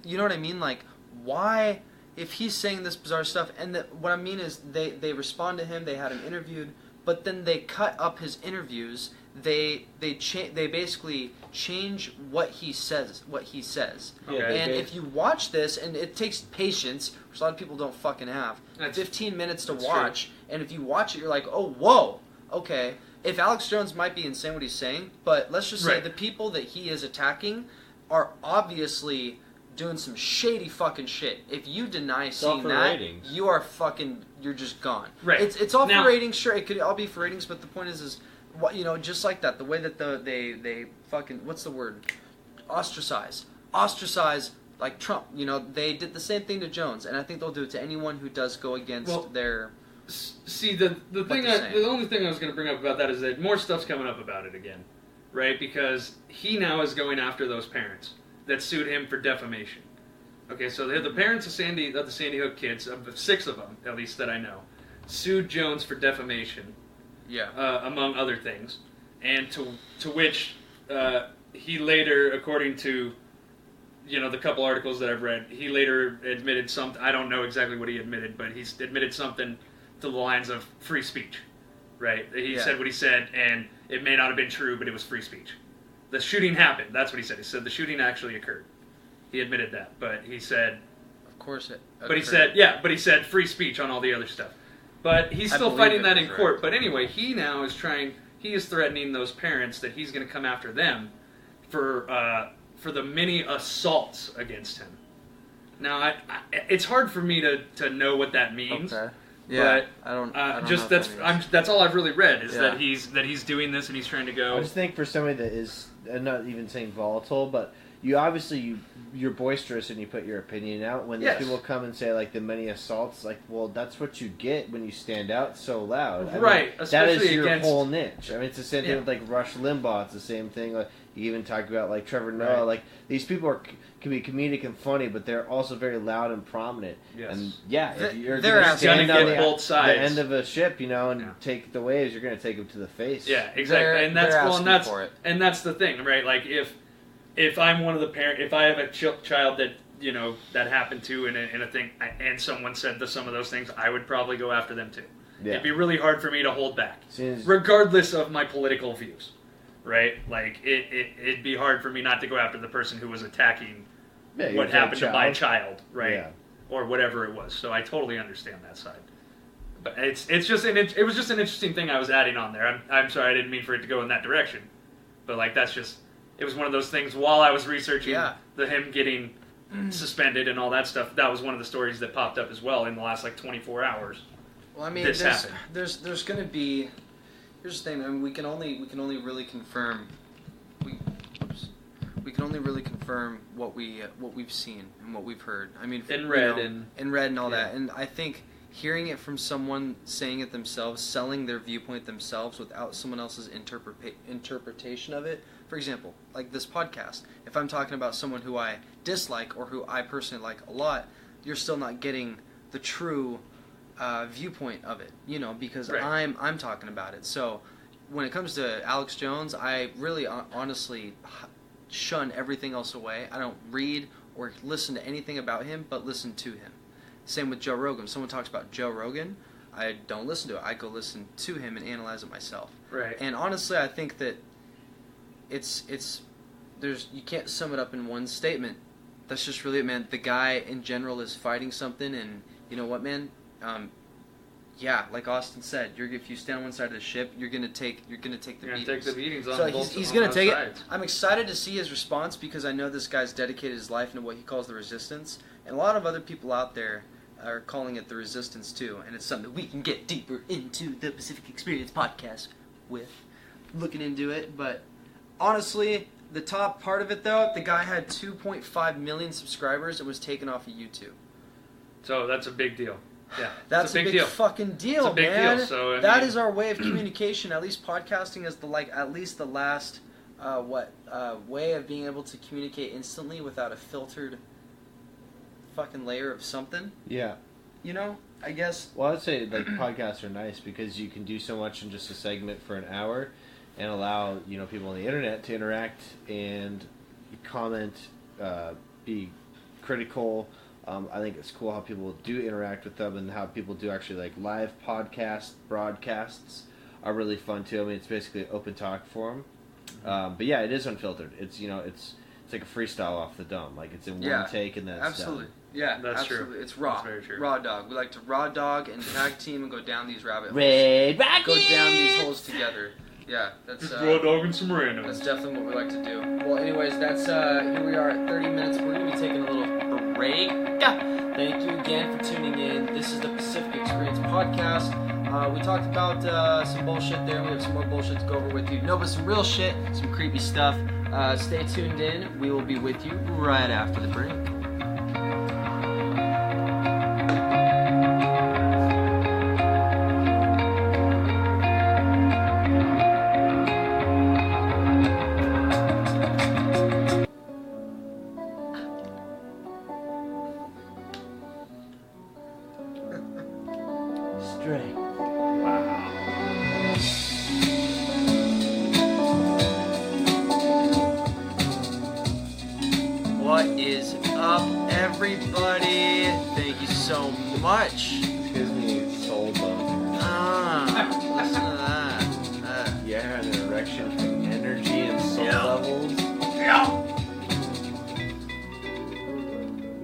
S3: you know what I mean? Like, why, if he's saying this bizarre stuff, and what I mean is they respond to him, they had him interviewed, but then they cut up his interviews. They basically change what he says.
S4: Okay.
S3: And if you watch this, and it takes patience, which a lot of people don't fucking have, 15 minutes to watch, and if you watch it, you're like, oh, whoa, okay. If Alex Jones might be insane what he's saying, but let's just say the people that he is attacking are obviously doing some shady fucking shit. If you deny seeing that, you are fucking, you're just gone.
S4: Right.
S3: It's all for ratings, sure, it could all be for ratings, but the point is what, just like that, the way that they fucking, what's the word? Ostracize like Trump. They did the same thing to Jones, and I think they'll do it to anyone who does go against their.
S4: See, the only thing I was going to bring up about that is that more stuff's coming up about it again, right? Because he now is going after those parents that sued him for defamation. Okay, so the parents of the Sandy Hook kids, of 6 of them at least that I know, sued Jones for defamation.
S3: Yeah.
S4: Among other things, and to which he later, according to the couple articles that I've read, he later admitted something. I don't know exactly what he admitted, but he's admitted something to the lines of free speech. Right? He said what he said, and it may not have been true, but it was free speech. The shooting happened. That's what he said. He said the shooting actually occurred. He admitted that, but he said,
S3: of course it.
S4: But he said free speech on all the other stuff. But he's still fighting that in court. Right. But anyway, he now is threatening those parents that he's going to come after them for the many assaults against him. Now, it's hard for me to know what that means. Okay.
S3: Yeah,
S4: but
S3: I don't
S4: just
S3: know
S4: that's all I've really read is that he's doing this and he's trying to go.
S1: I just think for somebody that is not even saying volatile, but you're boisterous and you put your opinion out. When these people come and say like the many assaults, like, well, that's what you get when you stand out so loud.
S4: Right.
S1: That is your whole niche. I mean, it's the same thing with like Rush Limbaugh. It's the same thing. Like, you even talk about like Trevor Noah. Right. Like these people can be comedic and funny, but they're also very loud and prominent.
S4: Yes.
S1: And if you're
S4: going to stand on
S1: both sides, the end of a ship, and take the waves, you're going to take them to the face.
S4: Yeah, exactly. And that's the thing, right? Like if I'm one of the parents, if I have a child that that happened to in a thing, and someone said some of those things, I would probably go after them too. Yeah. It'd be really hard for me to hold back, regardless of my political views, right? Like, it'd be hard for me not to go after the person who was attacking what happened to my child, right? Yeah. Or whatever it was. So I totally understand that side. But it was just an interesting thing I was adding on there. I'm sorry, I didn't mean for it to go in that direction. But, like, it was one of those things while I was researching him getting suspended and all that stuff. That was one of the stories that popped up as well in the last, 24 hours.
S3: Well, I mean, there's going to be... Here's the thing, I mean, we can only really confirm... We can only really confirm what we've seen and what we've heard. I mean,
S4: in read and
S3: all that. And I think hearing it from someone saying it themselves, selling their viewpoint themselves without someone else's interpretation of it. For example, like this podcast. If I'm talking about someone who I dislike or who I personally like a lot, you're still not getting the true viewpoint of it, because I'm talking about it. So when it comes to Alex Jones, I really honestly shun everything else away. I don't read or listen to anything about him, but listen to him. Same with Joe Rogan. If someone talks about Joe Rogan, I don't listen to it. I go listen to him and analyze it myself.
S4: Right.
S3: And honestly, I think that you can't sum it up in one statement. That's just really it, man. The guy in general is fighting something, and you know what, man? Like Austin said, if you stand on one side of the ship, you're gonna take the beatings.
S4: Take the beatings on
S3: so
S4: both
S3: he's gonna take
S4: sides.
S3: it. I'm excited to see his response because I know this guy's dedicated his life into what he calls the resistance, and a lot of other people out there are calling it the resistance too, and it's something that we can get deeper into the Pacific Experience podcast with, looking into it. But honestly, the top part of it though, the guy had 2.5 million subscribers and was taken off of YouTube.
S4: So that's a big deal. Yeah,
S3: that's a big deal. Fucking deal,
S4: it's a big
S3: man.
S4: Deal. So,
S3: that is our way of communication. At least podcasting is the last way of being able to communicate instantly without a filtered fucking layer of something.
S1: Yeah.
S3: I guess.
S1: Well, I'd say podcasts are nice because you can do so much in just a segment for an hour, and allow people on the internet to interact and comment, be critical. I think it's cool how people do interact with them and how people do actually live broadcasts are really fun too. I mean, it's basically an open talk forum. But yeah, it is unfiltered. It's it's like a freestyle off the dome. It's in one take and then it's
S3: absolutely.
S1: done.
S3: Yeah,
S4: that's
S3: absolutely.
S4: true.
S3: It's raw.
S4: That's very true.
S3: Raw dog. We like to raw dog and tag team and go down these rabbit holes.
S1: Red Rocket!
S3: Go down these holes together. Yeah, that's
S4: raw dog and some random.
S3: That's definitely what we like to do. Well, anyways, that's here we are at 30 minutes. We're gonna be taking a little break. Thank you again for tuning in. This is the Pacific Experience podcast. We talked about some bullshit there. We have some more bullshit to go over with you. No, but some real shit, some creepy stuff. Stay tuned in. We will be with you right after the break. What is up, everybody? Thank you so much.
S1: It gives me soul bones.
S3: Listen to that.
S1: Yeah, an erection from energy and soul levels.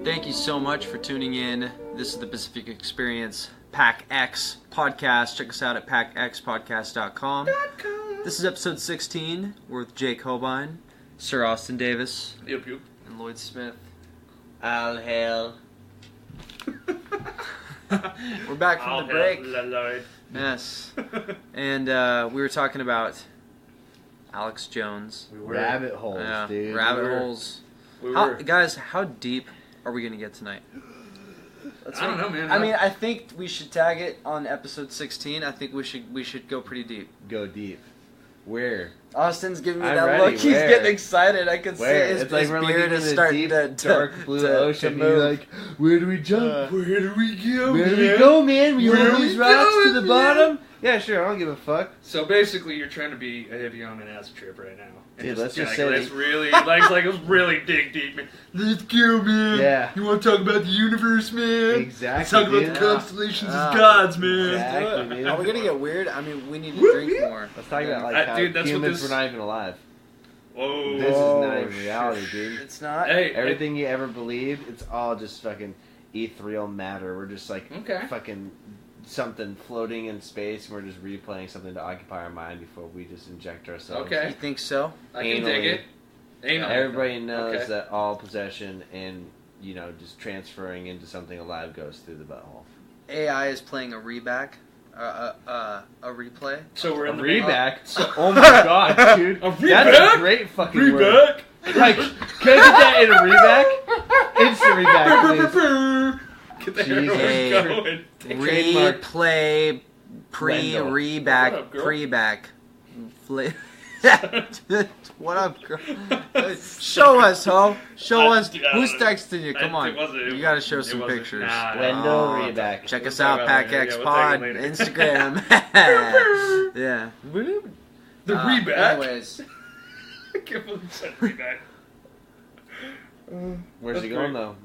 S3: Thank you so much for tuning in. This is the Pacific Experience PacX podcast. Check us out at PacXpodcast.com. This is episode 16. We're with Jake Hohbein, Sir Austin Davis,
S4: Yep.
S3: and Lloyd Smith.
S1: All hail.
S3: We're back from the break.
S4: Lloyd.
S3: Yes. And we were talking about Alex Jones.
S1: Rabbit holes, dude.
S3: Rabbit holes. Guys, how deep are we going to get tonight?
S4: I don't know, man.
S3: I mean, I think we should tag it on episode 16. I think we should go pretty deep.
S1: Go deep. Where?
S3: Austin's giving me
S1: I'm
S3: that
S1: ready.
S3: look. He's
S1: Where?
S3: getting excited. I can see
S1: Where?
S3: his,
S1: It's like
S3: his
S1: we're
S3: beard
S1: looking
S3: is
S1: at a
S3: starting
S1: deep,
S3: to
S1: dark blue ocean.
S3: to
S1: You're
S3: move.
S1: like, where do we jump?
S4: Where do we go,
S1: Where do we go, man? We hold these rocks to the bottom, Yeah, sure. I don't give a fuck.
S4: So basically, you're trying to be a hippie on an acid trip right now. And
S1: Dude, let's just say
S4: let's really, let's really dig deep, man. Let's go, man.
S1: Yeah.
S4: You want to talk about the universe, man?
S1: Exactly.
S4: Let's talk about
S1: dude.
S4: the constellations as gods, man.
S1: Exactly, dude.
S3: Are we gonna get weird? I mean, we need to drink more.
S1: Let's talk about like how
S4: dude, that's what
S1: humans
S4: this-
S1: were not even alive.
S4: Whoa.
S1: This is not even reality, dude.
S3: It's not.
S4: Hey,
S1: Everything you ever believed, it's all just fucking ethereal matter. We're just like
S4: Okay.
S1: fucking something floating in space, and we're just replaying something to occupy our mind before we just inject ourselves.
S4: Okay.
S3: You think so?
S4: I can dig it. Anal.
S1: Everybody knows
S4: Okay.
S1: that all possession and, you know, just transferring into something alive goes through the butthole.
S3: AI is playing a replay.
S4: So we're
S1: A
S4: in the
S1: reback? Oh my god, dude.
S4: A
S1: That's
S4: reback?
S1: a great fucking word. Like, can I get that in a reback? Instant reback, please.
S4: Get the
S1: Jesus.
S4: heroin going.
S1: Trademark.
S3: Replay
S1: Wendell.
S3: pre-reback
S4: What up, girl?
S3: pre-back. What up, girl? Show us, ho. Show us.
S4: Dude,
S3: Who's texting you? Come on.
S4: It wasn't-
S3: You gotta show
S4: it
S3: some
S4: wasn't-
S3: pictures.
S4: Nah, nah.
S1: Wendell
S3: Oh,
S1: reback.
S3: Check
S4: We'll
S3: us
S4: talk
S3: out,
S4: about it later.
S3: PacX
S4: Yeah, we'll
S3: Pod,
S4: take it later.
S3: Instagram. Yeah.
S4: The reback?
S3: Anyways,
S4: I can't believe you said reback.
S1: Where's
S4: That's
S1: he going,
S4: great.
S1: though?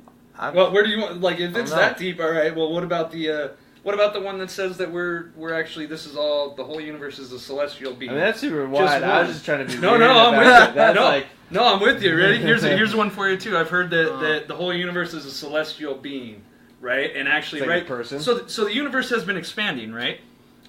S4: Well, where do you want? Like, if it's
S3: know.
S4: that deep, all right. Well, what about the one that says that we're actually this is all the whole universe is a celestial being?
S1: I mean, that's super wide. I was
S4: one.
S1: just trying to be
S4: No,
S1: weird
S4: no, I'm
S1: about
S4: with
S1: it.
S4: you.
S1: That's
S4: No.
S1: like,
S4: No, I'm with you. Ready? Here's one for you too. I've heard that the whole universe is a celestial being, right? And actually,
S1: It's like a
S4: right?
S1: person.
S4: So the universe has been expanding, right?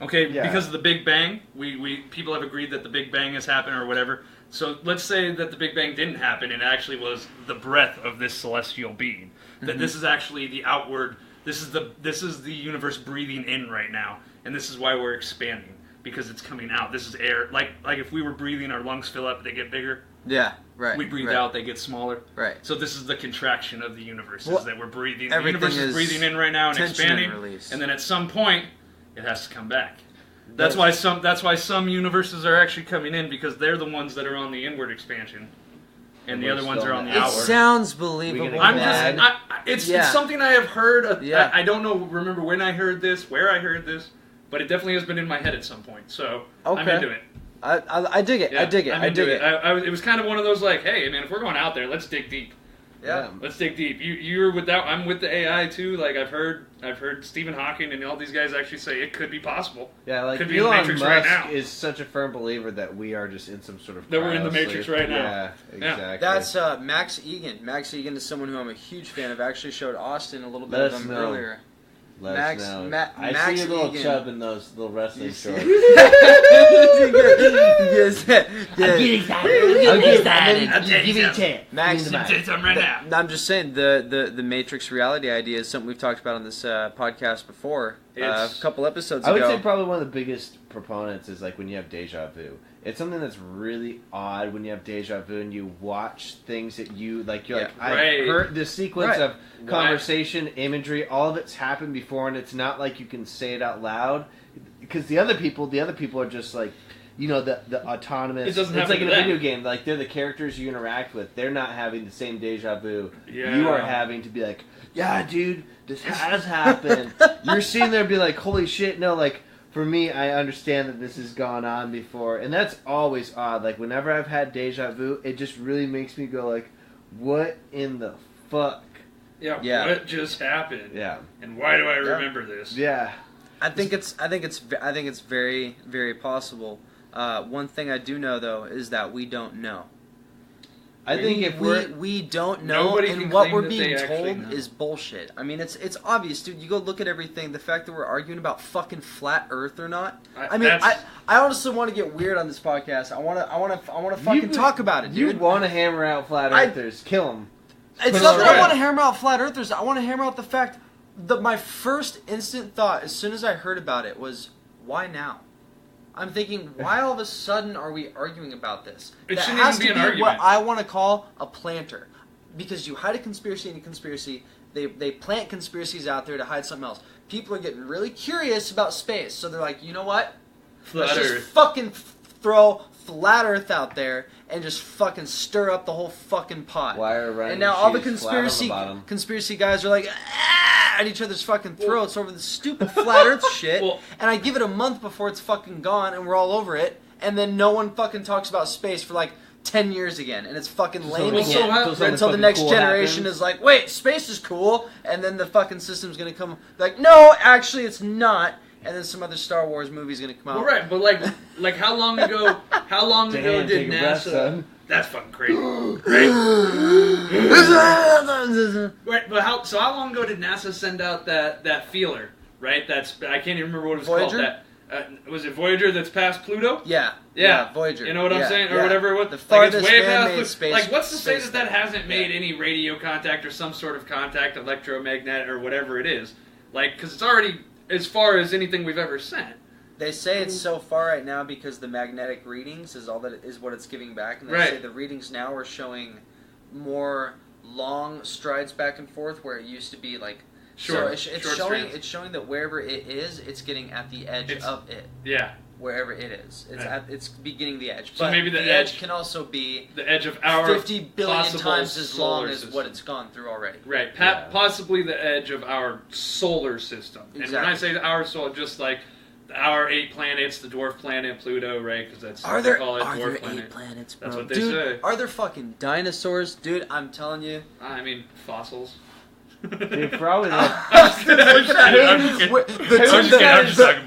S4: Okay,
S1: Yeah.
S4: because of the Big Bang, we people have agreed that the Big Bang has happened or whatever. So let's say that the Big Bang didn't happen and it actually was the breath of this celestial being. That this is actually the outward. This is the universe breathing in right now, and this is why we're expanding because it's coming out. This is air. Like if we were breathing, our lungs fill up, they get bigger.
S3: yeah, right.
S4: We breathe
S3: right,
S4: out, they get smaller.
S3: Right.
S4: So this is the contraction of the universe,
S3: Well,
S4: is that we're breathing. The
S3: everything
S4: universe is
S3: is
S4: breathing in right now and
S3: tension
S4: expanding,
S3: and release.
S4: and then at some point, it has to come back. That's why some universes are actually coming in because they're the ones that are on the inward expansion, and the
S1: We're
S4: other ones
S1: still
S4: are on the
S1: in
S3: It
S1: the
S4: outward.
S3: sounds believable.
S1: gonna
S4: I'm
S1: get
S4: just, it's
S3: Yeah.
S4: something I have heard.
S3: Yeah.
S4: I don't remember when I heard this, where I heard this, but it definitely has been in my head at some point. So I'm
S3: Okay.
S4: into it.
S3: I dig it.
S4: Yeah,
S3: I dig it.
S4: I'm
S3: I
S4: into
S3: dig it.
S4: It was kind of one of those like, hey man, if we're going out there, let's dig deep.
S3: Yeah.
S4: Let's dig deep. You're with that. I'm with the AI too. Like I've heard Stephen Hawking and all these guys actually say it could be possible.
S1: yeah, like
S4: Could be in the
S1: Elon
S4: Matrix
S1: Musk
S4: right now.
S1: is such a firm believer that we are just in some sort of
S4: That we're in the
S1: cryo
S4: Matrix
S1: sleep.
S4: right now.
S1: Yeah,
S4: Yeah.
S1: exactly.
S3: That's Max Egan. Max Egan is someone who I'm a huge fan of. I actually showed Austin a little bit
S1: Let
S3: of
S1: us
S3: him
S1: know.
S3: earlier.
S1: Let
S3: Max-
S1: us know.
S3: Ma-
S1: I
S3: Max
S1: see your little
S3: Egan.
S1: chub in those little wrestling shorts.
S3: Yes, yeah.
S1: I'm getting excited.
S4: I'll tell you
S1: Give me a
S4: something.
S1: chance.
S3: Max-
S1: Give me the
S4: Tell you
S1: mic.
S4: something right now.
S3: No, I'm just saying the Matrix reality idea is something we've talked about on this podcast before. A
S4: It's-
S3: couple episodes
S1: I would
S3: ago.
S1: say probably one of the biggest proponents is like when you have deja vu. It's something that's really odd when you have deja vu and you watch things that you like. You're
S3: Yeah.
S1: like, I've
S4: Right.
S1: heard this sequence
S3: Right.
S1: of conversation, imagery, all of it's happened before, and it's not like you can say it out loud because the other people are just like, you know, the autonomous.
S4: It doesn't
S1: it's
S4: happen
S1: like in
S4: to
S1: a
S4: them.
S1: video game. Like they're the characters you interact with. They're not having the same deja vu.
S4: Yeah.
S1: You are having to be like, yeah, dude, this has happened. You're sitting there and be like, holy shit, no, like. For me, I understand that this has gone on before, and that's always odd. Like, whenever I've had deja vu, it just really makes me go like, what in the fuck?
S4: Yeah.
S3: Yeah.
S4: What just happened?
S1: Yeah.
S4: And why do I remember this?
S1: Yeah.
S3: I think it's very, very possible. One thing I do know though is that we don't know.
S1: I think if we're...
S3: we don't know,
S4: Nobody
S3: and
S4: can
S3: what
S4: claim
S3: we're
S4: that
S3: being
S4: they actually
S3: told
S4: know.
S3: is bullshit. I mean, it's obvious, dude. You go look at everything. The fact that we're arguing about fucking flat Earth or not. I mean,
S4: that's-
S3: I honestly want to get weird on this podcast. I want to fucking talk about it,
S1: You
S3: dude.
S1: want to hammer out flat
S3: I-
S1: earthers. Kill them.
S3: It's
S4: Put
S3: not
S4: it
S3: that I
S4: right.
S3: want to hammer out flat earthers. I want to hammer out the fact that my first instant thought, as soon as I heard about it, was, why now? I'm thinking, why all of a sudden are we arguing about this?
S4: It
S3: that
S4: shouldn't
S3: has
S4: even
S3: to
S4: be an
S3: be what
S4: argument.
S3: I want to call a planter. Because you hide a conspiracy in a conspiracy, they plant conspiracies out there to hide something else. People are getting really curious about space, so they're like, you know what?
S4: Flat
S3: Let's just
S4: Earth.
S3: fucking throw flat Earth out there, and just fucking stir up the whole fucking pot.
S1: Wire running
S3: And now all the
S1: shoes flat on the
S3: conspiracy guys are like at each other's fucking throats over the stupid flat Earth shit. And I give it a month before it's fucking gone, and we're all over it. And then no one fucking talks about space for like 10 years again, and it's fucking lame again until the next generation is like, wait, space is cool, and then the fucking system's gonna come like, no, actually it's not, and then some other Star Wars movie's gonna come out.
S4: Well, right, but like how long ago did NASA? That's fucking crazy, right? Right, but how long ago did NASA send out that feeler? Right, I can't even remember what it was
S3: Voyager?
S4: called. Was it Voyager that's past Pluto?
S3: Yeah, Voyager.
S4: You know what I'm saying, or whatever it was.
S3: The farthest
S4: it's way
S3: man-made
S4: past
S3: space.
S4: Like, what's to say
S3: space
S4: that hasn't made any radio contact or some sort of contact, electromagnetic or whatever it is? Like, because it's already as far as anything we've ever sent.
S3: They say it's so far right now because the magnetic readings is all that is what it's giving back, and they say the readings now are showing more long strides back and forth where it used to be like.
S4: Sure.
S3: So it's showing that wherever it is, it's getting at the edge of it. Yeah. Wherever it is, it's beginning the edge.
S4: So
S3: but
S4: maybe the
S3: edge can also be
S4: the edge of our
S3: 50 billion times as long as
S4: system.
S3: what it's gone through already.
S4: Right. Possibly the edge of our solar system.
S3: Exactly.
S4: And when I say our solar, just like our 8 planets, the dwarf planet Pluto, right? Because that's
S3: what
S4: they call it,
S3: are
S4: dwarf
S3: there
S4: planet.
S3: 8 planets, bro?
S4: That's what they
S3: Dude,
S4: say.
S3: Are there fucking dinosaurs, dude? I'm telling you.
S4: I mean, fossils.
S1: Dude, probably not.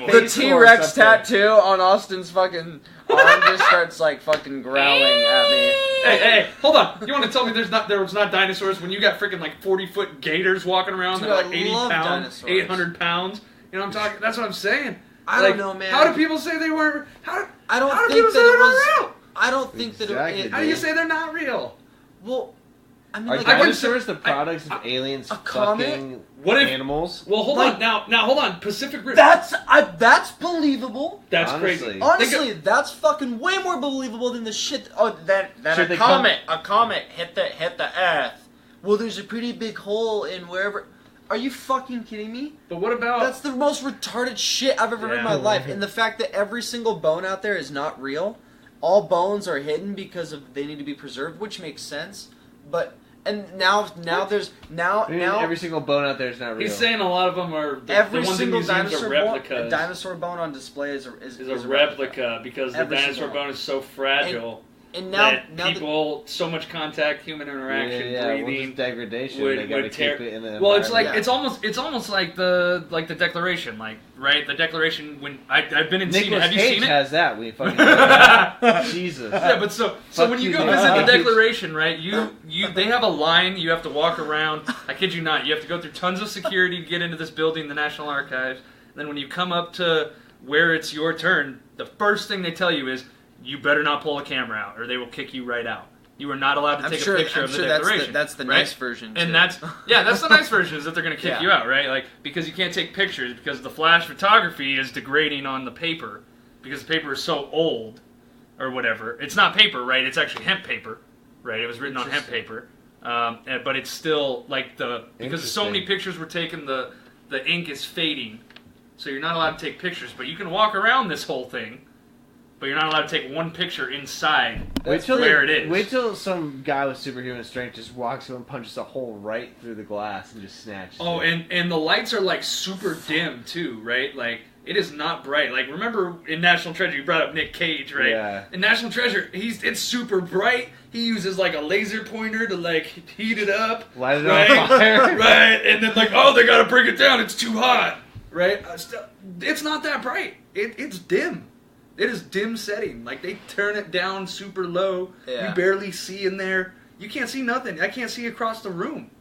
S3: The T-Rex tattoo on Austin's fucking arm just starts like fucking growling at me.
S4: Hey, hold on. You want to tell me there was not dinosaurs when you got freaking like 40-foot gators walking around that are like 80 pounds,
S3: dinosaurs.
S4: 800 pounds? You know what I'm talking? That's what I'm saying.
S3: I don't know, man.
S4: How do people say they weren't?
S3: I don't
S4: how do
S3: think
S4: people say
S3: that
S4: they're
S3: it was
S4: not real?
S3: I don't think that it.
S4: How do you say they're not real?
S3: Well, I mean,
S1: are
S3: like,
S1: dinosaurs the products of aliens fucking animals?
S4: Well, hold on. Now, hold on. Pacific Rim.
S3: That's believable.
S4: That's crazy.
S3: Honestly, that's fucking way more believable than the shit. That a comet hit the Earth. Well, there's a pretty big hole in wherever. Are you fucking kidding me?
S4: But what about...
S3: That's the most retarded shit I've ever heard in my life. And the fact that every single bone out there is not real. All bones are hidden because they need to be preserved, which makes sense. But... And now there's
S1: every single bone out there is not real.
S4: He's saying a lot of them are
S3: every
S4: the ones
S3: single
S4: in museums are replicas.
S3: A dinosaur bone on display is a
S4: replica because the dinosaur bone is so fragile.
S3: And now
S4: people so much contact, human interaction, breathing,
S1: degradation.
S4: Would
S1: they gotta
S4: tear.
S1: Keep it in the
S4: well, it's like it's almost like the Declaration, right? The Declaration. When I've been in seen it. Have you seen it?
S1: Has that? We fucking Jesus.
S4: Yeah, but so when you go visit the Declaration, right? They have a line you have to walk around. I kid you not. You have to go through tons of security to get into this building, the National Archives. And then when you come up to where it's your turn, the first thing they tell you is, you better not pull a camera out, or they will kick you right out. You are not allowed to take a picture of the Declaration.
S3: That's the nice version.
S4: And that's the nice version is that they're going to kick you out, right? Like because you can't take pictures because the flash photography is degrading on the paper because the paper is so old, or whatever. It's not paper, right? It's actually hemp paper, right? It was written on hemp paper, but it's still like because so many pictures were taken, the ink is fading, so you're not allowed to take pictures. But you can walk around this whole thing. But you're not allowed to take one picture inside where it is.
S1: Wait till some guy with superhuman strength just walks up and punches a hole right through the glass and just snatches it.
S4: And the lights are like super dim too, right? Like it is not bright. Like remember in National Treasure you brought up Nick Cage, right?
S1: Yeah.
S4: In National Treasure, it's super bright. He uses like a laser pointer to like heat it up.
S1: Light it on fire.
S4: Right? And then like, oh, they gotta bring it down, it's too hot. Right? It's not that bright. It's dim. It is dim setting. Like, they turn it down super low. Yeah. You barely see in there. You can't see nothing. I can't see across the room.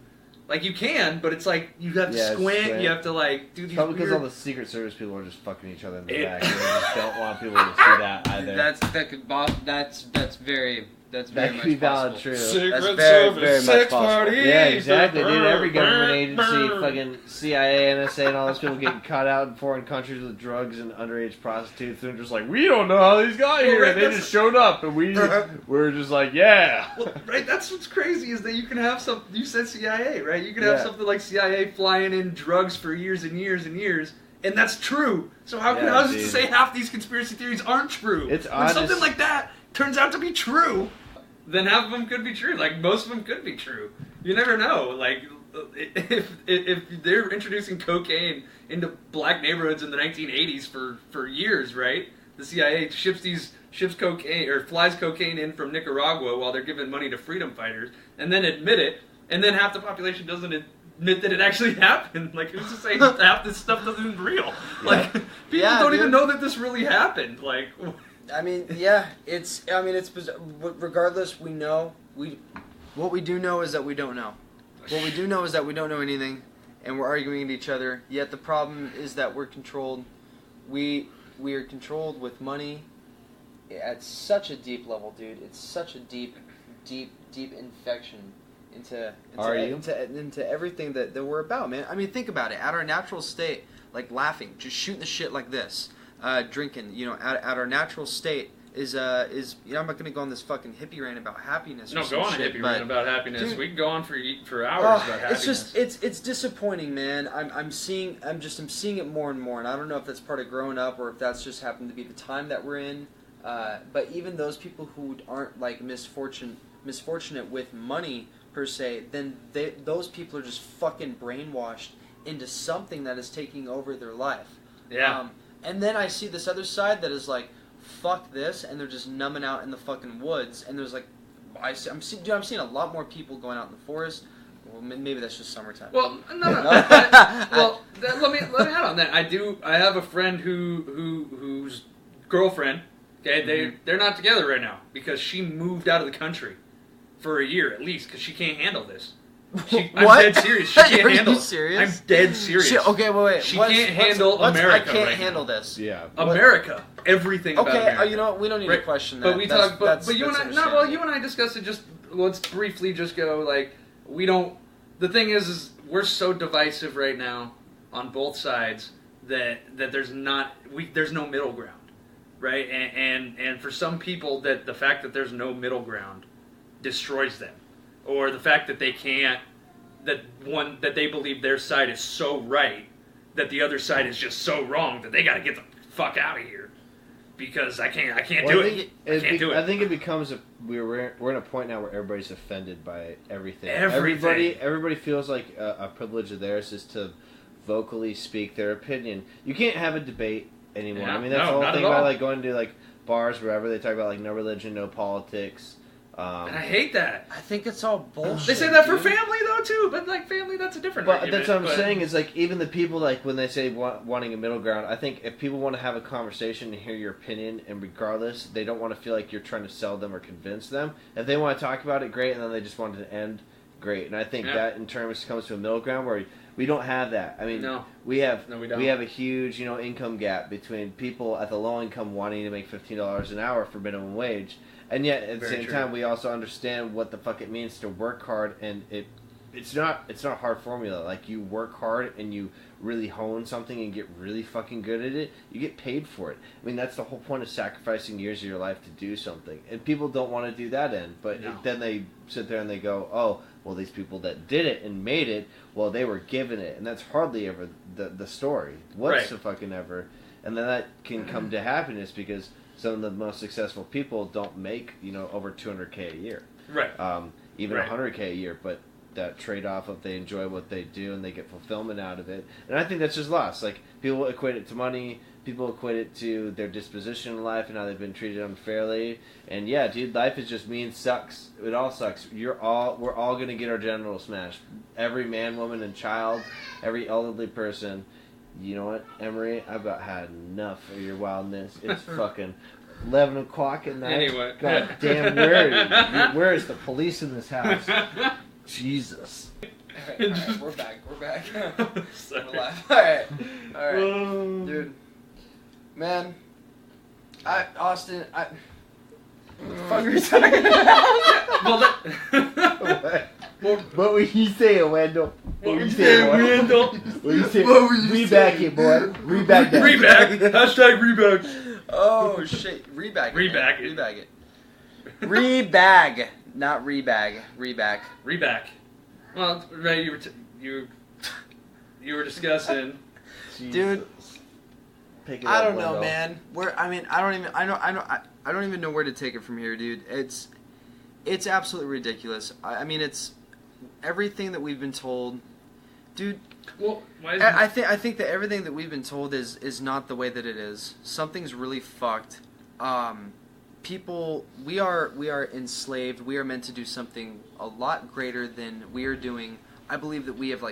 S4: Like, you can, but it's like, you have to squint. You have to, like, do these
S1: probably because all the Secret Service people are just fucking each other in the back. And they just don't want people to see that either.
S3: That's very
S1: that
S3: much
S1: could be valid,
S3: possible.
S1: true.
S4: Secret
S3: very
S4: Service,
S3: much
S4: sex
S3: possible.
S4: party.
S1: Yeah, exactly, dude. Every government agency, fucking CIA, NSA, and all those people getting caught out in foreign countries with drugs and underage prostitutes. They're just like, we don't know how these got here. They just showed up, and we're just like, yeah.
S4: Well, right, that's what's crazy is that you can have some. You said CIA, right? You can have something like CIA flying in drugs for years and years and years. And that's true. So how does it say half these conspiracy theories aren't true?
S1: It's
S4: when
S1: honest.
S4: something like that turns out to be true. then half of them could be true. Like, most of them could be true. You never know. Like, if they're introducing cocaine into black neighborhoods in the 1980s for years, right? The CIA ships cocaine or flies cocaine in from Nicaragua while they're giving money to freedom fighters, and then admit it, and then half the population doesn't admit that it actually happened. Like, who's to say half this stuff isn't real? Like, people don't even know that this really happened. Like,
S3: I mean, it's regardless. What we do know is that we don't know. What we do know is that we don't know anything, and we're arguing at each other. Yet the problem is that we're controlled. We are controlled with money at such a deep level, dude. It's such a deep infection into everything that we're about, man. I mean, think about it. At our natural state, like laughing, just shooting the shit like this, drinking. At our natural state is I'm not gonna go on this fucking hippie rant about happiness.
S4: No, go on a hippie rant about happiness. Dude, we can go on for hours about happiness.
S3: It's disappointing, man. I'm seeing it more and more, and I don't know if that's part of growing up or if that's just happened to be the time that we're in. But even those people who aren't like misfortunate with money per se, then those people are just fucking brainwashed into something that is taking over their life.
S4: Yeah.
S3: And then I see this other side that is like, fuck this, and they're just numbing out in the fucking woods. And there's like, I'm seeing a lot more people going out in the forest. Well, maybe that's just summertime.
S4: Well, no. Well, let me add on that. I have a friend whose girlfriend. Okay, they're not together right now because she moved out of the country for a year at least because she can't handle this. I'm dead serious. She can't handle. Are you
S3: serious?
S4: I'm dead serious.
S3: Okay, wait.
S4: She can't handle America.
S3: I can't handle this.
S1: Yeah.
S4: America. Everything about America.
S3: Okay, you know what? We don't need to question that.
S4: But we talk. But you and I. No, well, you and I discussed it. Just let's briefly just go. Like, we don't. The thing is we're so divisive right now on both sides that there's no middle ground. Right, and for some people, that the fact that there's no middle ground destroys them, or the fact that they can't, that they believe their side is so right that the other side is just so wrong that they got to get the fuck out of here because I can't do it. I can't do it.
S1: I think it becomes we're in a point now where everybody's offended by everything.
S4: Everything.
S1: Everybody feels like a privilege of theirs is to vocally speak their opinion. You can't have a debate anymore.
S4: Yeah,
S1: I mean, that's the whole
S4: not
S1: thing
S4: at all.
S1: about like going to like bars, wherever they talk about like no religion, no politics.
S4: And I hate that.
S3: I think it's all bullshit.
S4: They say that for family though too, but like family, that's a different.
S1: But
S4: argument,
S1: that's what I'm saying is like even the people like when they say wanting a middle ground, I think if people want to have a conversation and hear your opinion, and regardless, they don't want to feel like you're trying to sell them or convince them. If they want to talk about it, great, and then they just want it to end, great. And I think that in terms comes to a middle ground where we don't have that. I mean, we have a huge income gap between people at the low income wanting to make $15 an hour for minimum wage. And yet, at the same time, we also understand what the fuck it means to work hard, and it's not a hard formula. Like, you work hard and you really hone something and get really fucking good at it, you get paid for it. I mean, that's the whole point of sacrificing years of your life to do something. And people don't want to do that end, but then they sit there and they go, oh, well, these people that did it and made it, well, they were given it. And that's hardly ever the story. What's the fucking ever? And then that can come to happiness because some of the most successful people don't make, over $200K a year.
S4: Right.
S1: Even $100K a year, but that trade-off of they enjoy what they do and they get fulfillment out of it. And I think that's just lost. Like, people equate it to money, people equate it to their disposition in life and how they've been treated unfairly. And yeah, dude, life is just mean sucks. It all sucks. We're all going to get our genitals smashed. Every man, woman, and child, every elderly person. You know what, Emery? I've about had enough of your wildness. It's fucking 11 o'clock at night.
S4: Anyway.
S1: God damn, where is the police in this house? Jesus.
S3: All right, we're back. We're live. All right, dude. Man, Austin, what the fuck are you talking about?
S1: What were you saying, Wendell?
S4: What were you saying, Wendell?
S1: What were you saying? Reback it, boy. Reback that.
S4: Reback. Hashtag reback.
S3: Oh, shit. Rebag it.
S4: Rebag
S3: it. Rebag it. Rebag. Not rebag. Reback.
S4: Reback. Well, right, you were discussing.
S3: Dude. I don't know, man. I don't even know where to take it from here, dude. It's absolutely ridiculous. I mean, it's everything that we've been told, dude.
S4: Well, why is
S3: I think that everything that we've been told is not the way that it is. Something's really fucked. People, we are enslaved. We are meant to do something a lot greater than we are doing. I believe that we have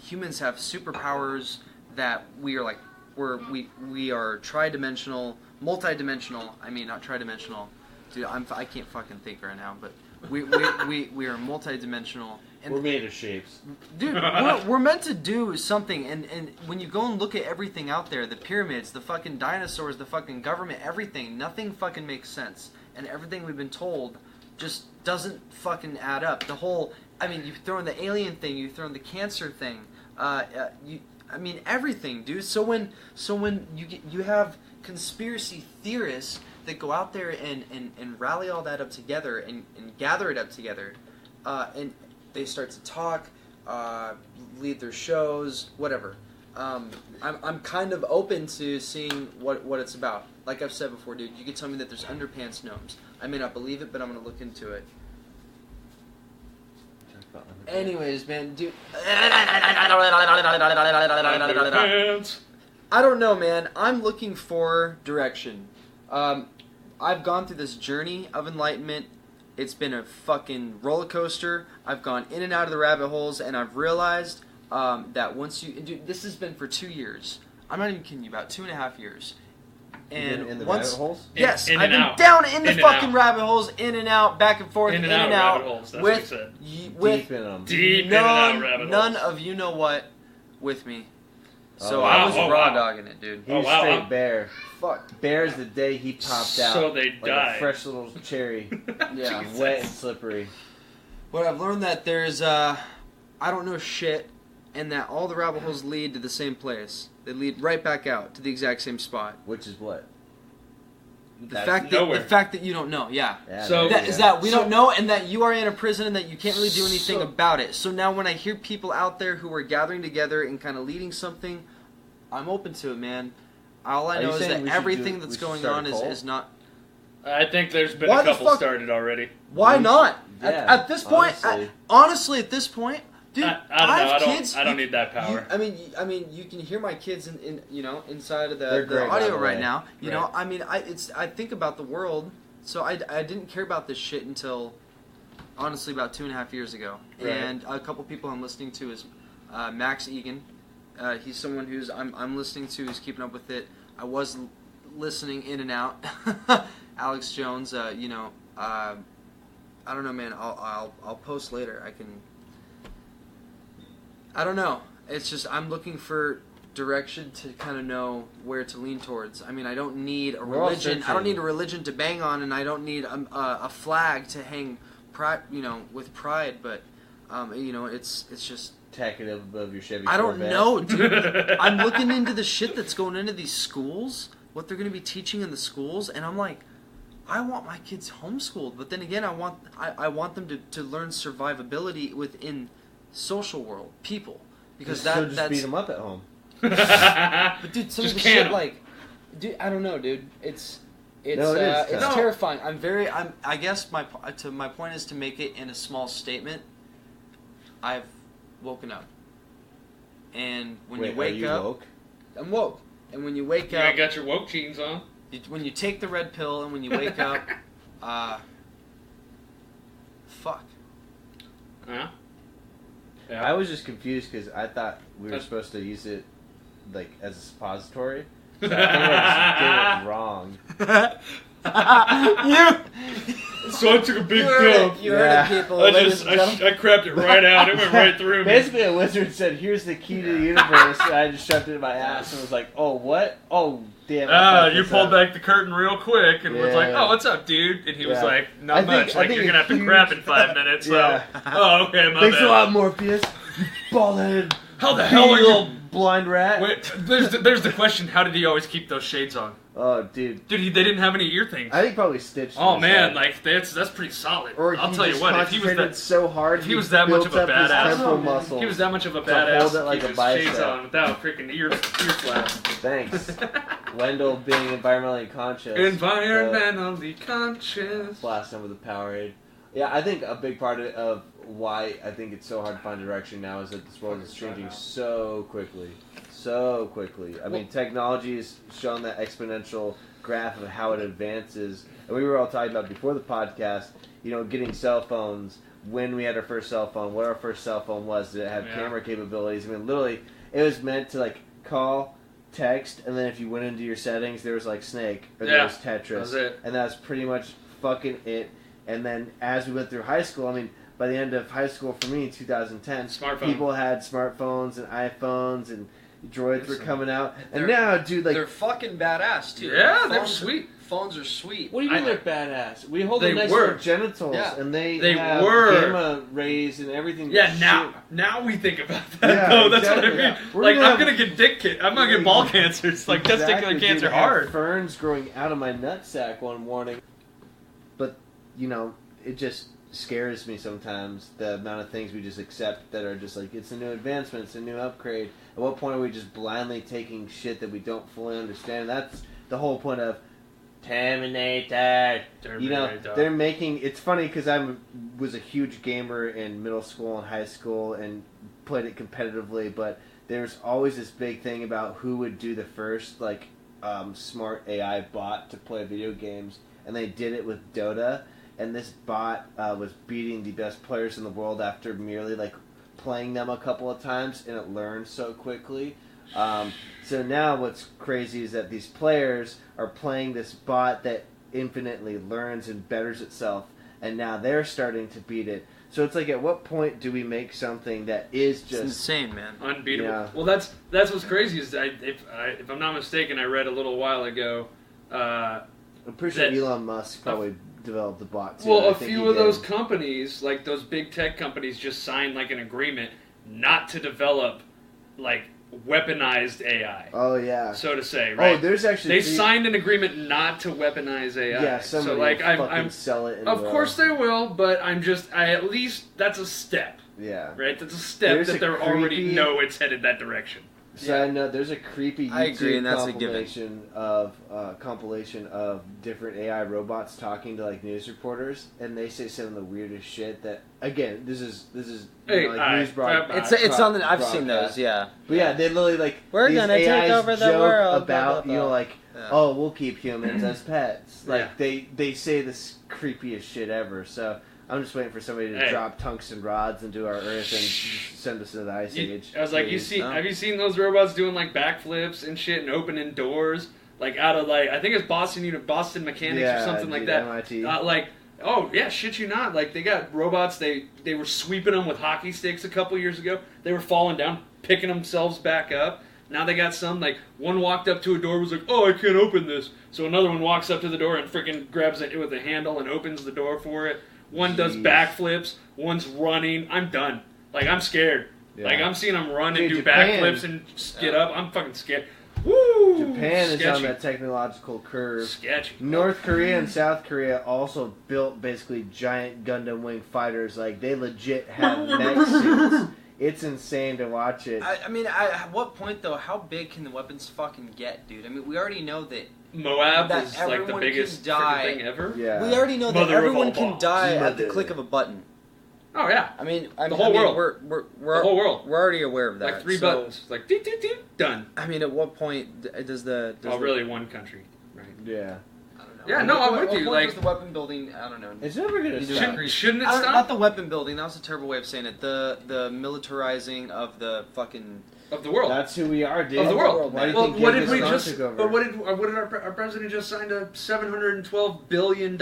S3: humans have superpowers that we are we are tri-dimensional, multi-dimensional. I mean, not tri-dimensional. Dude, I can't fucking think right now, but we are multi-dimensional. And
S1: we're made of shapes.
S3: Dude, we're meant to do something, and when you go and look at everything out there, the pyramids, the fucking dinosaurs, the fucking government, everything, nothing fucking makes sense. And everything we've been told just doesn't fucking add up. The whole, I mean, you throw in the alien thing, you throw in the cancer thing, everything, dude. So when you have conspiracy theorists that go out there and rally all that up together and gather it up together, and they start to talk, lead their shows, whatever. I'm kind of open to seeing what it's about. Like I've said before, dude, you could tell me that there's underpants gnomes. I may not believe it, but I'm going to look into it. Anyways, man, dude. I don't know, man. I'm looking for direction. I've gone through this journey of enlightenment. It's been a fucking roller coaster. I've gone in and out of the rabbit holes, and I've realized that once you... Dude, this has been for 2 years. I'm not even kidding you, about 2.5 years. And
S1: in the
S3: once,
S1: rabbit holes?
S3: Yes,
S4: In
S3: I've
S4: and
S3: been
S4: out.
S3: down in the
S4: In and
S3: fucking
S4: out.
S3: rabbit holes, in and out, back and forth,
S4: In and out rabbit holes, that's what he said.
S3: with
S1: Deep in them.
S4: Deep in and out rabbit
S3: none
S4: holes.
S3: of you know what with me. So
S1: Oh,
S3: I
S1: wow.
S3: was
S4: Oh,
S3: raw
S4: wow.
S3: dogging it, dude.
S1: He
S4: Oh,
S1: was
S4: wow,
S1: straight
S4: I'm-
S1: bear.
S3: Fuck.
S1: Bear's the day he popped out.
S4: So they
S1: like
S4: die.
S1: a fresh little cherry.
S3: Yeah.
S4: Jesus.
S1: Wet and slippery.
S3: But I've learned that there's, I don't know shit, and that all the rabbit holes lead to the same place. They lead right back out to the exact same spot.
S1: Which is what?
S3: The
S1: That's
S3: fact
S4: nowhere.
S3: that you don't know, yeah.
S1: Yeah,
S4: So-
S1: there
S3: That
S1: you
S3: is
S1: go.
S3: that we
S4: So-
S3: don't know, and that you are in a prison, and that you can't really do anything
S4: So-
S3: about it. So now, when I hear people out there who are gathering together and kind of leading something, I'm open to it, man. All I
S1: Are you
S3: know is
S1: saying
S3: that
S1: we should
S3: everything
S1: we
S3: that's
S1: should
S3: going
S1: start
S3: on
S1: a cult?
S3: is not.
S4: I think there's been
S3: Why
S4: a
S3: the
S4: couple
S3: fuck-
S4: started already.
S3: Why
S1: We
S3: not?
S1: should- yeah,
S3: at this point,
S1: honestly.
S3: at this point, dude,
S4: I don't know.
S3: have
S4: I don't.
S3: kids.
S4: I don't need that power.
S3: I mean, you can hear my kids in inside of
S1: They're
S3: the
S1: great, by
S3: audio
S1: the
S3: right
S1: way.
S3: now. You know,
S4: Right.
S3: I mean, I think about the world, so I didn't care about this shit until honestly about 2.5 years ago.
S4: Right.
S3: And a couple people I'm listening to is Max Egan. He's someone who's I'm listening to, who's keeping up with it. I was listening in and out. Alex Jones, I don't know, man. I'll post later. I don't know. It's just I'm looking for direction to kind of know where to lean towards. I mean, I don't need a
S1: We're all
S3: religion. I don't
S1: searching.
S3: need a religion to bang on, and I don't need a flag to hang pride, with pride. But it's just.
S1: Tack it up above your Chevy
S3: I don't
S1: Corvette.
S3: know, dude. I'm looking into the shit that's going into these schools, what they're going to be teaching in the schools, and I'm like, I want my kids homeschooled, but then again, I want them to learn survivability within social world, people, because
S1: So just
S3: that's.
S1: beat them up at home.
S3: But dude, some
S4: Just
S3: of the
S4: can
S3: shit
S4: 'em.
S3: dude, I don't know, dude. It's
S1: No, it is
S3: it's
S1: tough.
S3: terrifying. I guess my point is to make it in a small statement. I've woken up, and when
S1: Wait,
S3: you wake
S1: are you
S3: up,
S1: woke?
S3: I'm woke. And when you wake
S4: You
S3: up,
S4: ain't got your woke jeans on.
S3: when you take the red pill, and when you wake up, fuck.
S4: Huh?
S1: I
S4: Yeah.
S1: was just confused because I thought we were
S4: That's-
S1: supposed to use it like as a suppository. So I think I just did it wrong.
S4: So I took a big
S3: You heard
S4: pill.
S3: it. You heard it, people. ladies and gentlemen.
S4: I crapped it right out. It went right through me.
S1: Basically, a wizard said, "Here's the key to the universe," and I just shoved it in my ass and was like, "Oh, what? Oh, damn!" I fucked
S4: You
S1: this
S4: pulled
S1: up."
S4: back the curtain real quick and was like,
S1: Yeah.
S4: "Oh, what's up, dude?" And he was
S1: Yeah.
S4: like,
S1: I
S4: "Not
S1: think-
S4: much.
S1: I
S4: Like
S1: think
S4: you're gonna have to
S1: huge-
S4: crap in 5 minutes." So,
S1: Yeah.
S4: oh, okay, my
S1: Thanks
S4: bad.
S1: a lot, Morpheus. You bald-headed,
S4: How the hell are
S1: little
S4: you?
S1: blind rat?
S4: Wait, there's the question. How did he always keep those shades on?
S1: Oh, dude.
S4: Dude, they didn't have any ear things.
S1: I think probably stitched.
S4: Oh
S1: his
S4: man,
S1: head.
S4: like that's pretty solid.
S1: Or
S4: I'll
S1: he
S4: tell you
S1: just
S4: what, if he was
S1: concentrated
S4: that
S1: so hard,
S4: if he was that much
S1: built
S4: of a
S1: up his
S4: badass,
S1: temporal muscles.
S4: he was that much of a
S1: To
S4: badass,
S1: hold it like
S4: keep
S1: a
S4: his shades
S1: bicep.
S4: on without freaking ear flaps.
S1: Thanks. Wendell being environmentally conscious.
S4: Environmentally conscious.
S1: Blast him with a Powerade. Yeah, I think a big part of why I think it's so hard to find direction now is that this world is changing so quickly. So quickly. I mean, technology has shown that exponential graph of how it advances. And we were all talking about before the podcast, getting cell phones, when we had our first cell phone, what our first cell phone was, did it have camera capabilities? I mean, literally, it was meant to, call, text, and then if you went into your settings, there was, Snake, or there was Tetris.
S4: That was it.
S1: And that's pretty much fucking it. And then as we went through high school, I mean, by the end of high school for me in 2010, people had smartphones and iPhones and droids were coming out. And now, dude,
S3: they're fucking badass, too.
S4: Yeah, they're sweet.
S3: Phones are sweet.
S1: What do you mean they're badass? We hold them next to our genitals, and they have gamma rays and everything.
S4: Yeah, now we think about that, though. That's what I mean. Yeah. I'm going to get I'm going to get ball cancer. It's like testicular cancer hard.
S1: Ferns growing out of my nutsack one morning. But, it just scares me sometimes, the amount of things we just accept that are just it's a new advancement, it's a new upgrade. At what point are we just blindly taking shit that we don't fully understand? That's the whole point of Terminator. They're making... It's funny because I was a huge gamer in middle school and high school and played it competitively, but there's always this big thing about who would do the first, smart AI bot to play video games, and they did it with Dota. And this bot was beating the best players in the world after merely playing them a couple of times, and it learned so quickly. So now what's crazy is that these players are playing this bot that infinitely learns and betters itself, and now they're starting to beat it. So it's at what point do we make something that is just...
S3: It's insane, man.
S4: Unbeatable. Yeah. Well, that's what's crazy is if I'm not mistaken, I read a little while ago...
S1: I'm pretty sure Elon Musk probably... developed the bot too.
S4: Well, a few of those companies, those big tech companies, just signed an agreement not to develop weaponized AI.
S1: Oh yeah,
S4: so to say, right?
S1: Oh, there's actually
S4: signed an agreement not to weaponize AI.
S1: Yeah, somebody I'm sell it.
S4: Of course they will, but at least that's a step.
S1: Yeah,
S4: right. That's a step that they already know it's headed that direction.
S1: So I know there's a creepy YouTube compilation of different AI robots talking to news reporters, and they say some of the weirdest shit. That again, this is news broadcast.
S3: It's on the. I've seen those, yeah.
S1: But yeah, they literally
S3: we're gonna take over the world.
S1: About oh, we'll keep humans as pets. They say this creepiest shit ever. So. I'm just waiting for somebody to drop tungsten rods into our Earth and send us to the Ice Age.
S4: I was like, have you seen those robots doing backflips and shit and opening doors? Out of I think it's Boston Mechanics or something like that.
S1: MIT.
S4: Oh yeah, shit you not. They got robots. They were sweeping them with hockey sticks a couple years ago. They were falling down, picking themselves back up. Now they got some, one walked up to a door, was like, oh, I can't open this. So another one walks up to the door and freaking grabs it with a handle and opens the door for it. One does backflips, one's running. I'm done. I'm scared. Yeah. I'm seeing them run and do backflips and get up. I'm fucking scared. Woo!
S1: Japan is on that technological curve.
S4: Sketchy.
S1: North Korea and South Korea also built basically giant Gundam wing fighters. They legit have mech suits. It's insane to watch it.
S3: At what point, though, how big can the weapons fucking get, dude? We already know that...
S4: Moab is the biggest thing ever.
S1: Yeah.
S3: We already know that everyone can die at the click of a button.
S4: Oh yeah.
S3: The
S4: whole world.
S3: We're
S4: the whole world.
S3: We're already aware of that.
S4: 3 buttons. Deep, deep, deep, done.
S3: At what point does the?
S4: Really, one country, right?
S1: Yeah.
S3: I don't know.
S4: Yeah, no, I'm with you.
S3: Does the weapon building? I don't know.
S1: It's never gonna stop.
S4: Shouldn't it stop?
S3: Not the weapon building. That was a terrible way of saying it. The militarizing of the fucking.
S4: Of the world.
S1: That's who we are, dude.
S4: Of the world.
S1: Why do you think
S4: what did we
S1: just?
S4: But what did our president just signed a $712 billion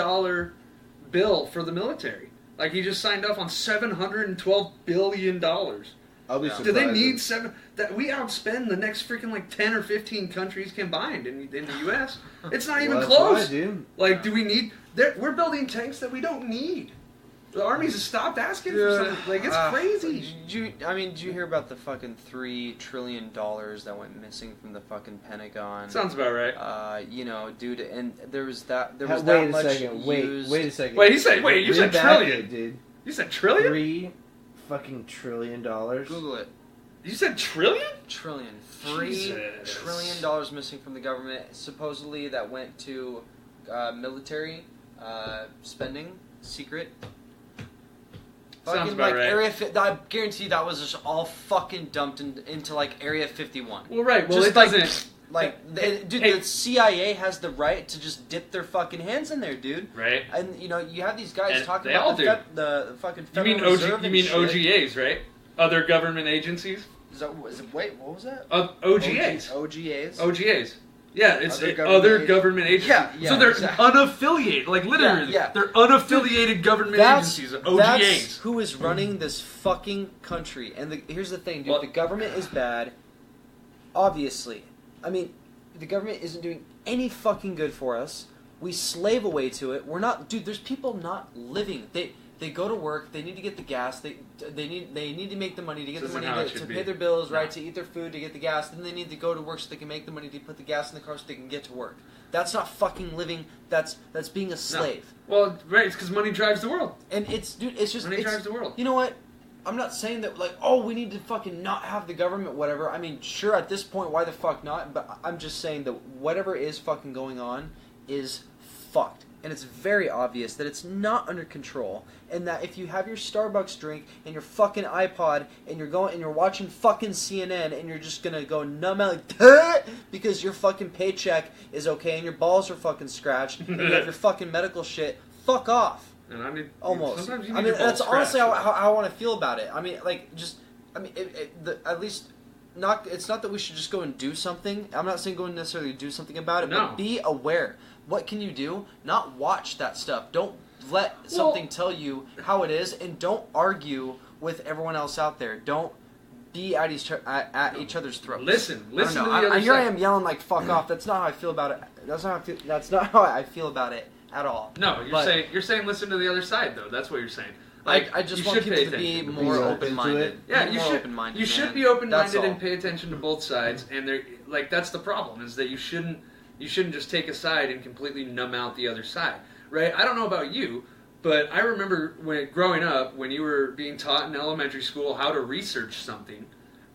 S4: bill for the military? He just signed off on $712 billion.
S1: I'll be surprised.
S4: Do they need that we outspend the next freaking 10 or 15 countries combined in the U.S.? It's not even close.
S1: Why,
S4: do we need? We're building tanks that we don't need. The armies have stopped asking for something. It's crazy.
S3: Did you hear about the fucking $3 trillion that went missing from the fucking Pentagon?
S4: Sounds about right.
S3: Dude, and there was that much used...
S1: Wait a second.
S4: Wait, you said trillion,
S1: dude.
S4: You said trillion?
S1: $3 trillion.
S3: Google it.
S4: You said trillion?
S3: Trillion. $3 trillion missing from the government. Supposedly that went to military spending, secret.
S4: Sounds about right.
S3: I guarantee that was just all fucking dumped into like Area 51.
S4: Well, right. Well,
S3: just
S4: it doesn't.
S3: The CIA has the right to just dip their fucking hands in there, dude.
S4: Right.
S3: And you have these guys
S4: And
S3: talking
S4: they all
S3: about the fucking
S4: You
S3: Federal
S4: mean
S3: Reserve
S4: You mean
S3: shit.
S4: OGAs, right? Other government agencies.
S3: Wait, what was that?
S4: OGAs.
S3: OGAs.
S4: OGAs. Yeah, it's
S3: Other
S4: government agencies.
S3: Yeah,
S4: so they're
S3: exactly.
S4: unaffiliated, like literally, they're unaffiliated government agencies. OGAs.
S3: That's who is running this fucking country. And here's the thing, dude. The government is bad. Obviously. I mean, the government isn't doing any fucking good for us. We slave away to it. We're not, dude. There's people not living. They go to work. They need to get the gas. They need to make the money to get the money to pay their bills, right? To eat their food, to get the gas. Then they need to go to work so they can make the money to put the gas in the car so they can get to work. That's not fucking living. That's being a slave.
S4: No. Well, right. It's because money drives the world.
S3: And it's just
S4: money drives the world.
S3: You know what? I'm not saying that like, oh, we need to fucking not have the government, whatever. I mean, sure, at this point, why the fuck not? But I'm just saying that whatever is fucking going on is fucked. And it's very obvious that it's not under control, and that if you have your Starbucks drink and your fucking iPod and you're watching fucking CNN and you're just gonna go numb out like, because your fucking paycheck is okay and your balls are fucking scratched and you have your fucking medical shit, fuck off.
S4: And I mean,
S3: almost.
S4: Sometimes you
S3: I
S4: need
S3: mean,
S4: your balls
S3: that's honestly how
S4: scratched.
S3: I want to feel about it. I mean, like, just, I mean, at least. It's not that we should just go and do something. I'm not saying go and necessarily do something about it, but be aware. What can you do? Not watch that stuff. Don't let something tell you how it is, and don't argue with everyone else out there. Don't be at each other's throats.
S4: Listen to the other side.
S3: Here I am yelling like fuck off. That's not how I feel about it. That's not how I feel about it at all.
S4: No, you're saying listen to the other side though. That's what you're saying.
S3: Like, I just want people to be more open-minded.
S4: Yeah, you should be open-minded and pay attention to both sides. And that's the problem, is that you shouldn't just take a side and completely numb out the other side, right? I don't know about you, but I remember growing up, when you were being taught in elementary school how to research something,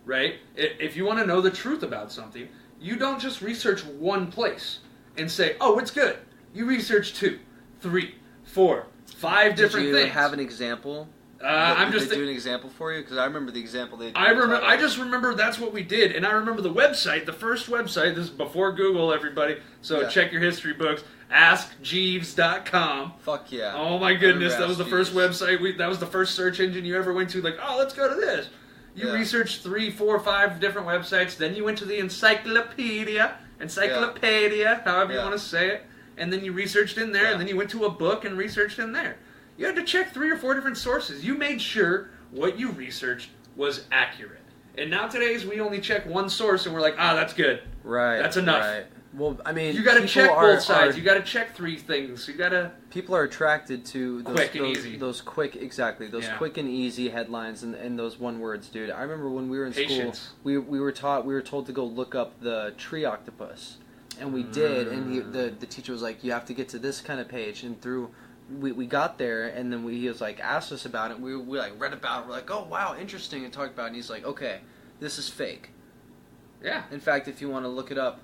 S4: right? If you want to know the truth about something, you don't just research one place and say, oh, it's good. You research 2, 3, 4, 5 different things.
S3: Did you have an example? Did they do an example for you? Because I remember the example they did.
S4: I just remember that's what we did. And I remember the website, the first website, this is before Google, everybody, so check your history books, AskJeeves.com.
S3: Fuck yeah.
S4: Oh my goodness, that was the first website, that was the first search engine you ever went to, like, oh, let's go to this. You researched 3, 4, 5 different websites, then you went to the encyclopedia, however you want to say it, and then you researched in there, and then you went to a book and researched in there. You had to check 3 or 4 different sources. You made sure what you researched was accurate. And nowadays, we only check one source, and we're like, that's good.
S3: Right.
S4: That's enough.
S3: Right. Well, I mean,
S4: you got to check both sides. You got to check 3 things. You got to.
S3: People are attracted to those
S4: quick and easy.
S3: Those quick and easy headlines and those one words, dude. I remember when we were in school, we were told to go look up the tree octopus, and we did. And the teacher was like, you have to get to this kind of page, and through. We got there, and then he was like, asked us about it. We like read about it. We're like, oh wow, interesting, and talked about it. And he's like, okay, this is fake.
S4: Yeah.
S3: In fact, if you want to look it up,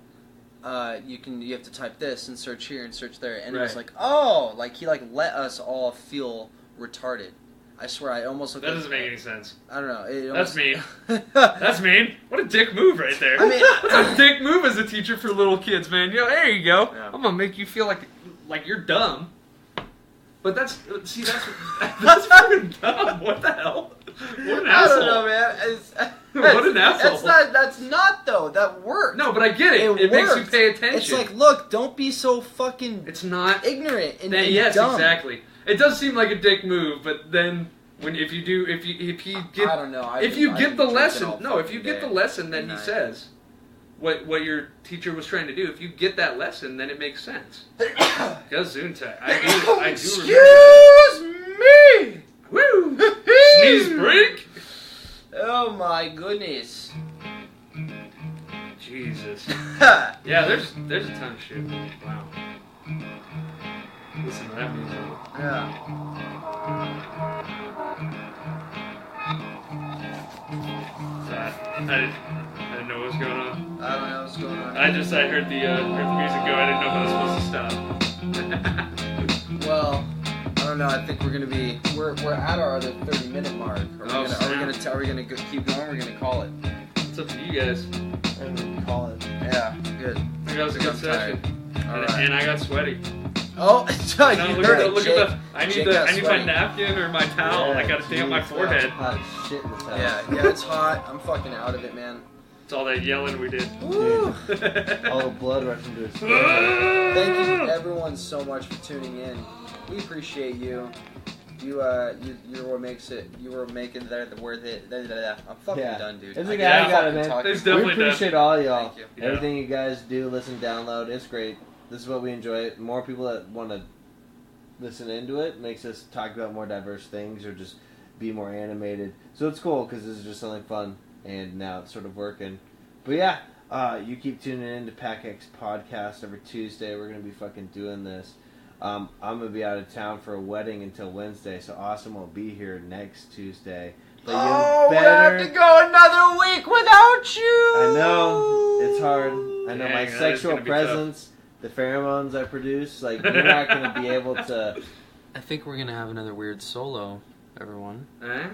S3: you have to type this and search here and search there. And it was like, oh, like he like let us all feel retarded. I swear, I almost looked.
S4: That doesn't make any sense.
S3: I don't know.
S4: That's mean. That's mean. What a dick move right there. I mean, that's a dick move as a teacher for little kids, man. There you go. Yeah. I'm gonna make you feel like you're dumb. But that's fucking dumb. What the hell? What an asshole.
S3: I don't know, man.
S4: What an asshole.
S3: That's not though. That works.
S4: No, but I get it. It makes you pay attention.
S3: It's like, look, don't be so fucking.
S4: It's not
S3: ignorant and
S4: yes,
S3: dumb.
S4: Exactly. It does seem like a dick move, but then if you get
S3: I don't know.
S4: If you get the lesson, then he says what your teacher was trying to do. If you get that lesson, then it makes sense. Gesundheit. I do.
S3: Excuse me.
S4: Woo! Sneeze break.
S3: Oh my goodness.
S4: Jesus. Yeah, there's a ton of shit. Wow. Listen to that music.
S3: Yeah.
S4: I didn't know what was going on.
S3: I don't know what's going on.
S4: I heard the music go. I didn't know if I was supposed to stop.
S3: Well, I don't don't know. I think we're gonna be we're at our other 30-minute mark. Are we gonna keep going? We're gonna call it.
S4: It's up to you guys.
S1: I'm gonna call it.
S3: Yeah, good.
S4: I think that was a good session.
S3: All right.
S4: And I got sweaty.
S3: Oh,
S4: No,
S3: you
S4: look
S3: heard
S4: at
S3: it,
S4: look
S3: Jake.
S4: at the. I
S3: Jake
S4: need
S3: got
S4: I need my
S3: sweaty.
S4: napkin or my towel. I gotta stamp my forehead.
S1: Hot shit in this house.
S3: Yeah, it's hot. I'm fucking out of it, man.
S4: It's all that yelling we did.
S3: Woo!
S1: All the blood rushing to his forehead.
S3: Thank you everyone so much for tuning in. We appreciate you. You're what makes it. You were making that worth it. I'm fucking done, dude.
S1: It's
S3: I
S1: okay,
S3: can't
S1: I got it,
S3: fucking
S1: man.
S3: talk
S4: It's
S3: anymore.
S1: We
S4: definitely
S1: appreciate all y'all.
S3: Thank you.
S4: Yeah.
S1: Everything you guys do, listen, download. It's great. This is what we enjoy. More people that want to listen into it makes us talk about more diverse things or just be more animated. So it's cool because this is just something fun, and now it's sort of working. But yeah, you keep tuning in to PacX Podcast every Tuesday. We're going to be fucking doing this. I'm going to be out of town for a wedding until Wednesday, so Awesome will be here next Tuesday. But you
S3: We have to go another week without you.
S1: I know. It's hard. I know
S4: Dang,
S1: my
S4: that is
S1: sexual
S4: gonna be
S1: presence, the pheromones I produce, like, you're not going to be able to...
S3: I think we're gonna have another weird solo, everyone.
S4: Eh?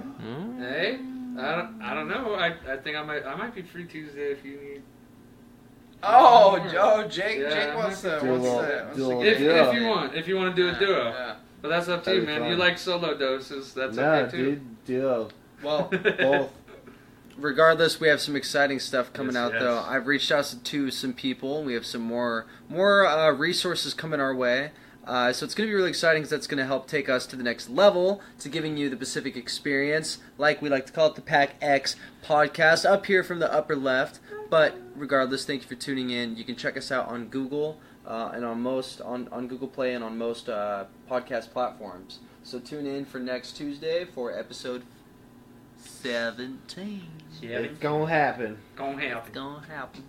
S4: Hey? I don't know. I think I might be free Tuesday if you need.
S3: Jake.
S4: Yeah,
S3: Jake wants to.
S1: dual-
S4: If
S1: duo.
S4: if you want to do a duo,
S3: Yeah.
S4: but that's up to you,
S1: That'd be
S4: man.
S1: fun.
S4: You like solo doses? That's
S1: No,
S4: okay too.
S1: dude, duo.
S3: Well,
S1: Both.
S3: regardless, we have some exciting stuff coming
S4: Yes,
S3: out,
S4: yes.
S3: though. I've reached out to some people. We have some more resources coming our way. So it's going to be really exciting because that's going to help take us to the next level, to giving you the Pacific experience, like we like to call it, the PacX podcast, up here from the upper left. But regardless, thank you for tuning in. You can check us out on Google and on Google Play and on most podcast platforms. So tune in for next Tuesday for episode 17.
S4: Yeah,
S1: It's gonna happen.
S4: gonna happen.
S3: It's gonna happen.